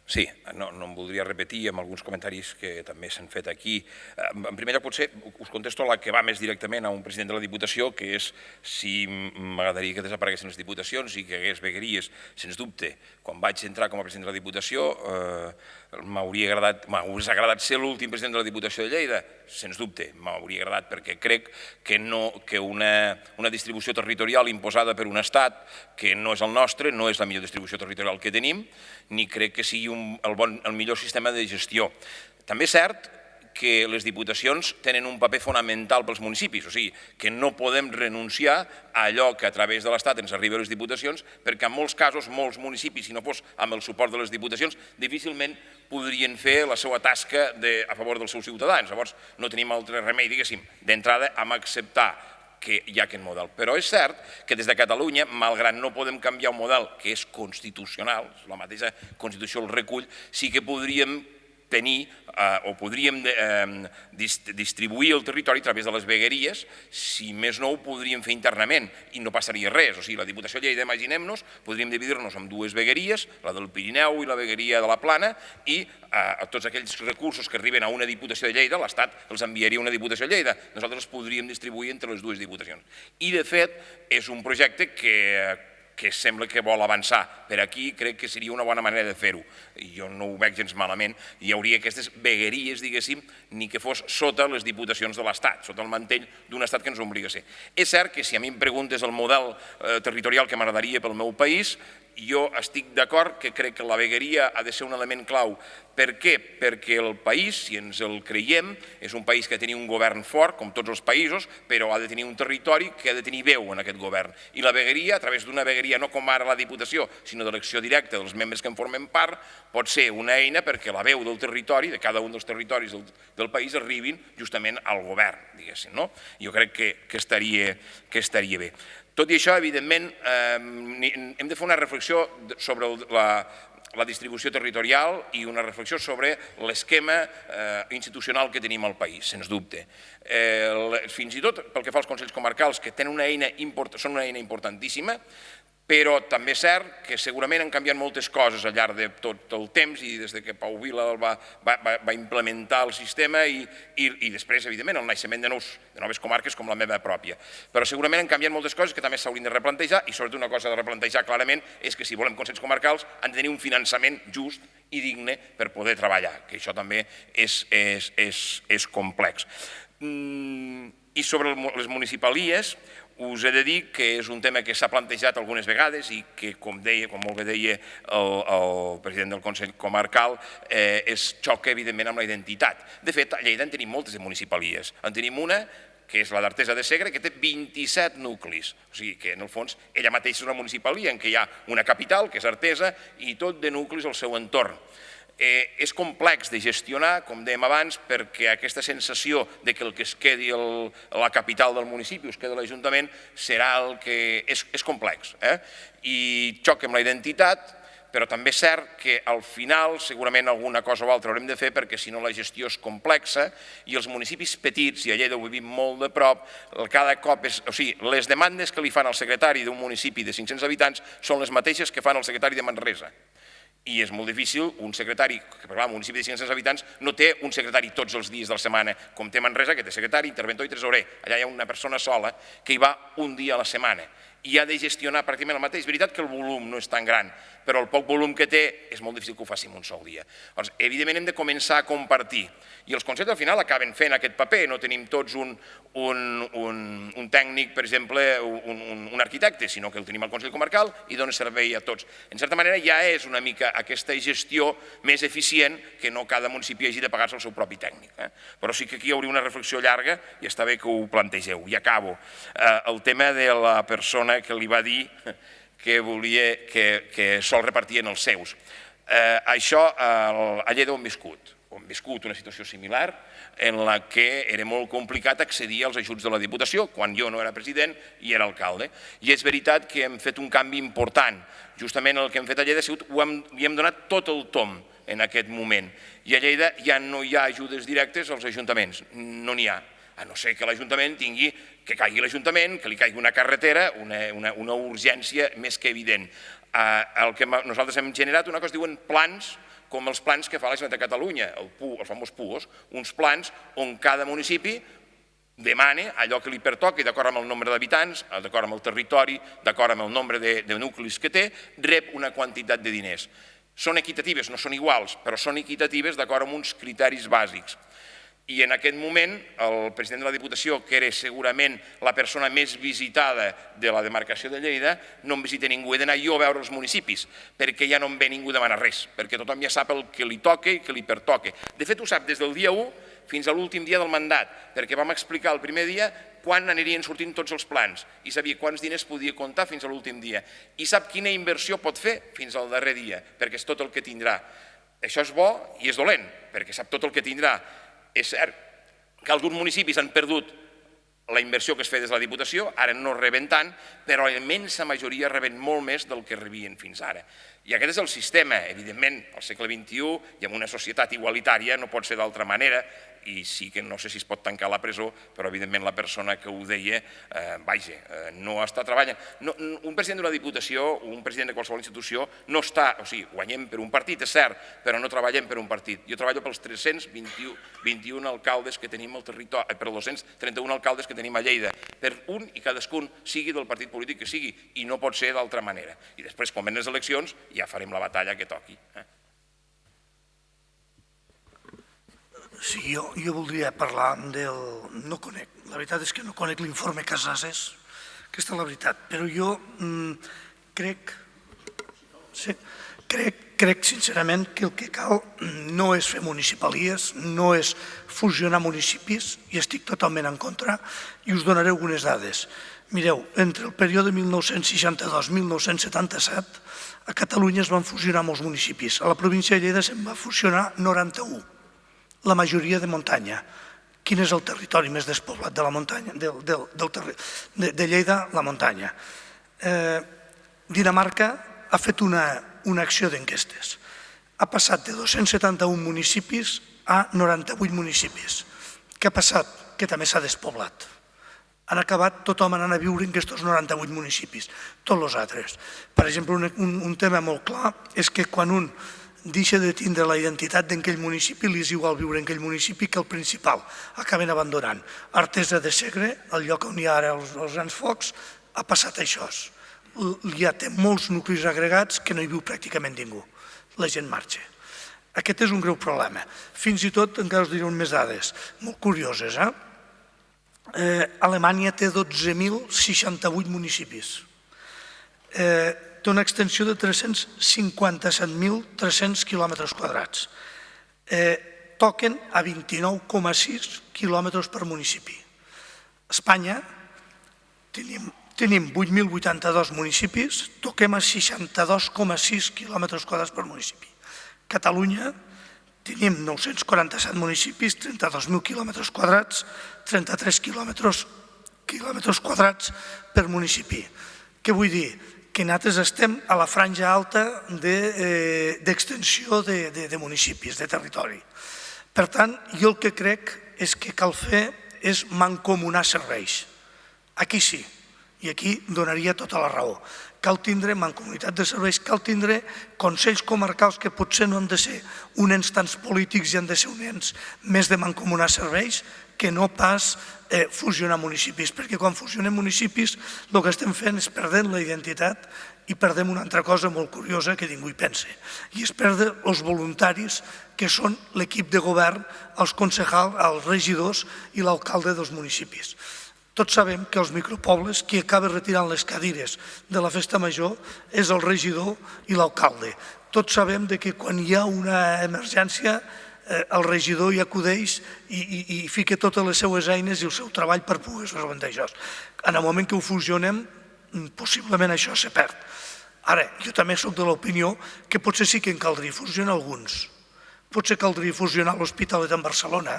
Sí, no em voldria repetir amb alguns comentaris que també s'han fet aquí. En primer lloc, potser us contesto la que va més directament a un president de la Diputació, que és si m'agradaria que desapareguessin les diputacions i que hi hagués vegueries, sens dubte. Quan vaig entrar com a president de la Diputació m'hauria agradat ser l'últim president de la Diputació de Lleida, sens dubte. M'hauria agradat perquè crec que una distribució territorial imposada per un estat que no és el nostre, no és la millor distribució territorial que tenim, ni crec que sigui el millor sistema de gestió. També és cert que les diputacions tenen un paper fonamental pels municipis, o sigui, que no podem renunciar a allò que a través de l'Estat ens arriba a les diputacions, perquè en molts casos, molts municipis, si no fos amb el suport de les diputacions, difícilment podrien fer la seva tasca a favor dels seus ciutadans. Llavors, no tenim altre remei, diguéssim, d'entrada hem d'acceptar que hi ha aquest model. Però és cert que des de Catalunya, malgrat no podem canviar un model que és constitucional, la mateixa Constitució el recull, sí que podríem tenir o podríem distribuir el territori a través de les vegueries, si més no ho podríem fer internament i no passaria res. O sigui, la Diputació de Lleida, imaginem-nos, podríem dividir-nos en dues vegueries, la del Pirineu i la vegueria de la Plana, i tots aquells recursos que arriben a una Diputació de Lleida, l'Estat els enviaria a una Diputació de Lleida. Nosaltres els podríem distribuir entre les dues diputacions. I, de fet, és un projecte que que sembla que vol avançar per aquí, crec que seria una bona manera de fer-ho. Jo no ho veig gens malament. Hi hauria aquestes vegueries, diguéssim, ni que fos sota les diputacions de l'Estat, sota el mantell d'un Estat que ens obliga a ser. És cert que si a mi em preguntes el model territorial que m'agradaria pel meu país, jo estic d'acord que crec que la vegueria ha de ser un element clau. Per què? Perquè el país, si ens el creiem, és un país que ha de tenir un govern fort, com tots els països, però ha de tenir un territori que ha de tenir veu en aquest govern. I la vegueria, a través d'una vegueria, no com ara la Diputació, sinó d'elecció directa dels membres que en formen part, pot ser una eina perquè la veu del territori, de cada un dels territoris del país, arribin justament al govern, diguéssim. Jo crec que estaria bé. Tot i això, evidentment, hem de fer una reflexió sobre la distribució territorial i una reflexió sobre l'esquema institucional que tenim al país, sens dubte. Fins i tot pel que fa als consells comarcals, que són una eina importantíssima, però també és cert que segurament han canviat moltes coses al llarg de tot el temps i des que Pau Vila va implementar el sistema i després, evidentment, el naixement de noves comarques com la meva pròpia. Però segurament han canviat moltes coses que també s'haurien de replantejar i sobretot una cosa de replantejar clarament és que si volem consells comarcals han de tenir un finançament just i digne per poder treballar, que això també és complex. I sobre les municipalies, us he de dir que és un tema que s'ha plantejat algunes vegades i que, com molt bé deia el president del Consell Comarcal, xoca evidentment amb la identitat. De fet, a Lleida en tenim moltes de municipalies. En tenim una, que és la d'Artesa de Segre, que té 27 nuclis. O sigui que, en el fons, ella mateixa és una municipalia en què hi ha una capital, que és Artesa, i tot de nuclis al seu entorn. És complex de gestionar, com dèiem abans, perquè aquesta sensació de que el que es quedi a la capital del municipi, es quedi a l'Ajuntament, serà el que és complex. I xoca amb la identitat, però també és cert que al final segurament alguna cosa o altra haurem de fer perquè si no la gestió és complexa i els municipis petits, i a Lleida ho vivim molt de prop, cada cop les demandes que li fan al secretari d'un municipi de 500 habitants són les mateixes que fan al secretari de Manresa. I és molt difícil, un secretari, que per un municipi de 500 habitants no té un secretari tots els dies de la setmana, com té Manresa, que té secretari, interventor i tresorer. Allà hi ha una persona sola que hi va un dia a la setmana i ha de gestionar pràcticament el mateix. És veritat que el volum no és tan gran, però el poc volum que té és molt difícil que ho faci en un sol dia. Llavors, evidentment hem de començar a compartir i els consells al final acaben fent aquest paper. No tenim tots un tècnic, per exemple, un arquitecte, sinó que el tenim al Consell Comarcal i dona servei a tots. En certa manera ja és una mica aquesta gestió més eficient que no cada municipi hagi de pagar-se el seu propi tècnic. Però sí que aquí hi hauria una reflexió llarga i està bé que ho plantegeu. I acabo. El tema de la persona que li va dir que sol repartien els seus. Això a Lleida ho hem viscut. Hem viscut una situació similar en la que era molt complicat accedir als ajuts de la Diputació quan jo no era president i era alcalde. I és veritat que hem fet un canvi important. Justament el que hem fet a Lleida ha sigut li hem donat tot el tomb en aquest moment. I a Lleida ja no hi ha ajudes directes als ajuntaments, no n'hi ha. A no ser que l'Ajuntament tingui, que caigui l'Ajuntament, que li caigui una carretera, una urgència més que evident. El que nosaltres hem generat una cosa, diuen plans, com els plans que fa la Generalitat de Catalunya, el famós PUOS, uns plans on cada municipi demana allò que li pertoca, d'acord amb el nombre d'habitants, d'acord amb el territori, d'acord amb el nombre de nuclis que té, rep una quantitat de diners. Són equitatives, no són iguals, però són equitatives d'acord amb uns criteris bàsics. I en aquest moment el president de la Diputació, que era segurament la persona més visitada de la demarcació de Lleida, no em visita ningú, he d'anar jo a veure els municipis, perquè ja no em ve ningú a demanar res, perquè tothom ja sap el que li toca i que li pertoca. De fet, ho sap des del dia 1 fins a l'últim dia del mandat, perquè vam explicar el primer dia quan anirien sortint tots els plans i sabia quants diners podia comptar fins a l'últim dia. I sap quina inversió pot fer fins al darrer dia, perquè és tot el que tindrà. Això és bo i és dolent, perquè sap tot el que tindrà. És cert que alguns municipis han perdut la inversió que es feia des de la Diputació, ara no reben tant, però la immensa majoria reben molt més del que rebien fins ara. I aquest és el sistema, evidentment, al segle XXI i en una societat igualitària no pot ser d'altra manera, i sí que no sé si es pot tancar la presó, però evidentment la persona que ho deia, vaja, no està treballant. Un president d'una diputació o un president de qualsevol institució no està, o sigui, guanyem per un partit, és cert, però no treballem per un partit. Jo treballo pels 321 alcaldes que tenim al territori, per 231 alcaldes que tenim a Lleida, per un i cadascun sigui del partit polític que sigui, i no pot ser d'altra manera. I després, quan venen les eleccions, ja farem la batalla que toqui. Sí, jo voldria parlar del... No conec, la veritat és que no conec l'informe Casases, aquesta és la veritat, però jo crec sincerament que el que cal no és fer municipalies, no és fusionar municipis, i estic totalment en contra, i us donaré algunes dades. Mireu, entre el període 1962-1977, a Catalunya es van fusionar molts municipis. A la província de Lleida se'n va fusionar 91. La majoria de muntanya. Quin és el territori més despoblat de la muntanya? De Lleida, la muntanya. Dinamarca ha fet una acció d'enquestes. Ha passat de 271 municipis a 98 municipis. Què ha passat? Que també s'ha despoblat. Han acabat tothom anant a viure en aquests 98 municipis, tots els altres. Per exemple, un tema molt clar és que quan un deixa de tindre la identitat d'aquell municipi, li és igual viure en aquell municipi que el principal. Acaben abandonant. Artesa de Segre, el lloc on hi ha ara els grans focs, ha passat això. Ja té molts nuclis agregats que no hi viu pràcticament ningú. La gent marxa. Aquest és un greu problema. Fins i tot, encara us diré més dades, molt curioses. Alemanya té 12.068 municipis. Té una extensió de 357.300 quilòmetres quadrats. Toquen a 29,6 quilòmetres per municipi. A Espanya tenim 8.082 municipis, toquem a 62,6 quilòmetres quadrats per municipi. Catalunya tenim 947 municipis, 32.000 quilòmetres quadrats, 33 quilòmetres quadrats per municipi. Què vull dir? Que nosaltres estem a la franja alta d'extensió de municipis, de territori. Per tant, jo el que crec és que cal fer és mancomunar serveis. Aquí sí, i aquí donaria tota la raó. Cal tindre mancomunitat de serveis, cal tindre consells comarcals que potser no han de ser uns ens tants polítics i han de ser uns ens més de mancomunar serveis que no pas fusionar municipis, perquè quan fusionem municipis el que estem fent és perdent la identitat i perdem una altra cosa molt curiosa que ningú hi pensa, i és perdre els voluntaris que són l'equip de govern, els concejals, els regidors i l'alcalde dels municipis. Tots sabem que als micropobles qui acaba retirant les cadires de la festa major és el regidor i l'alcalde. Tots sabem que quan hi ha una emergència el regidor hi acudeix i fica totes les seues eines i el seu treball per poder resoldre això. En el moment que ho fusionem, possiblement això se perd. Ara, jo també soc de l'opinió que potser sí que en caldria fusionar alguns. Potser caldria fusionar l'Hospitalet amb Barcelona,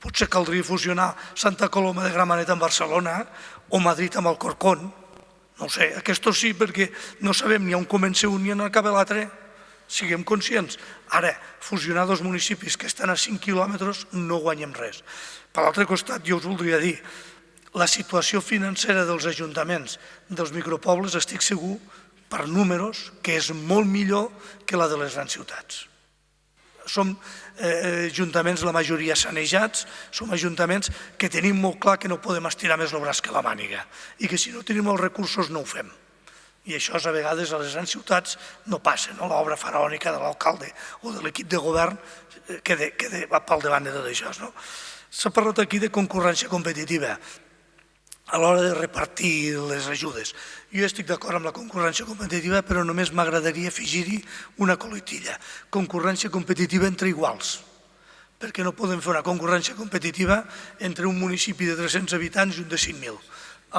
potser caldria fusionar Santa Coloma de Gramenet amb Barcelona o Madrid amb Alcorcón. No ho sé, aquests sí, perquè no sabem ni on comença un ni on acaba l'altre. Siguem conscients. Ara, fusionar dos municipis que estan a 5 quilòmetres no guanyem res. Per l'altre costat, jo us voldria dir, la situació financera dels ajuntaments dels micropobles estic segur, per números, que és molt millor que la de les grans ciutats. Som ajuntaments, la majoria sanejats, som ajuntaments que tenim molt clar que no podem estirar més el braç que la màniga i que si no tenim els recursos no ho fem. I això a vegades a les grans ciutats no passa, l'obra faraònica de l'alcalde o de l'equip de govern queda pel davant de tot això. S'ha parlat aquí de concurrència competitiva a l'hora de repartir les ajudes. Jo estic d'acord amb la concurrència competitiva, però només m'agradaria afegir-hi una coletilla. Concurrència competitiva entre iguals, perquè no podem fer una concurrència competitiva entre un municipi de 300 habitants i un de 5.000.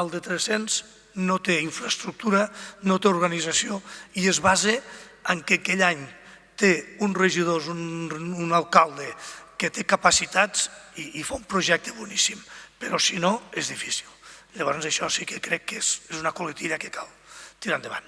El de 300 no té infraestructura, no té organització i es basa en que aquell any té uns regidors, un alcalde que té capacitats i fa un projecte boníssim, però si no és difícil. Llavors això sí que crec que és una coletilla que cal tirar endavant.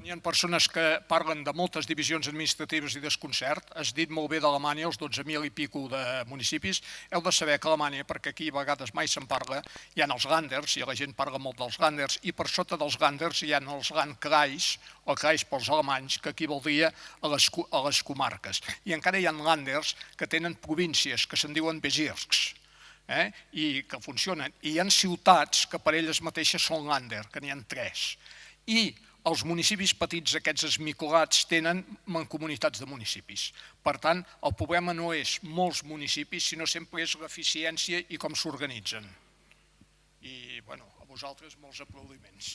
Hi ha persones que parlen de moltes divisions administratives i desconcert. Has dit molt bé d'Alemanya, els 12.000 i pico de municipis. Heu de saber que a Alemanya, perquè aquí a vegades mai se'n parla, hi ha els Länders, i la gent parla molt dels Länders, i per sota dels Länders hi ha els Landkreis, o Kreis pels alemanys, que equivaldria a les comarques. I encara hi ha Länders que tenen províncies, que se'n diuen Bezirks, i que funcionen. I hi ha ciutats que per elles mateixes són Länder, que n'hi ha 3. I els municipis petits, aquests esmicolats, tenen mancomunitats de municipis. Per tant, el problema no és molts municipis, sinó sempre és l'eficiència i com s'organitzen. I, bueno, a vosaltres molts aplaudiments.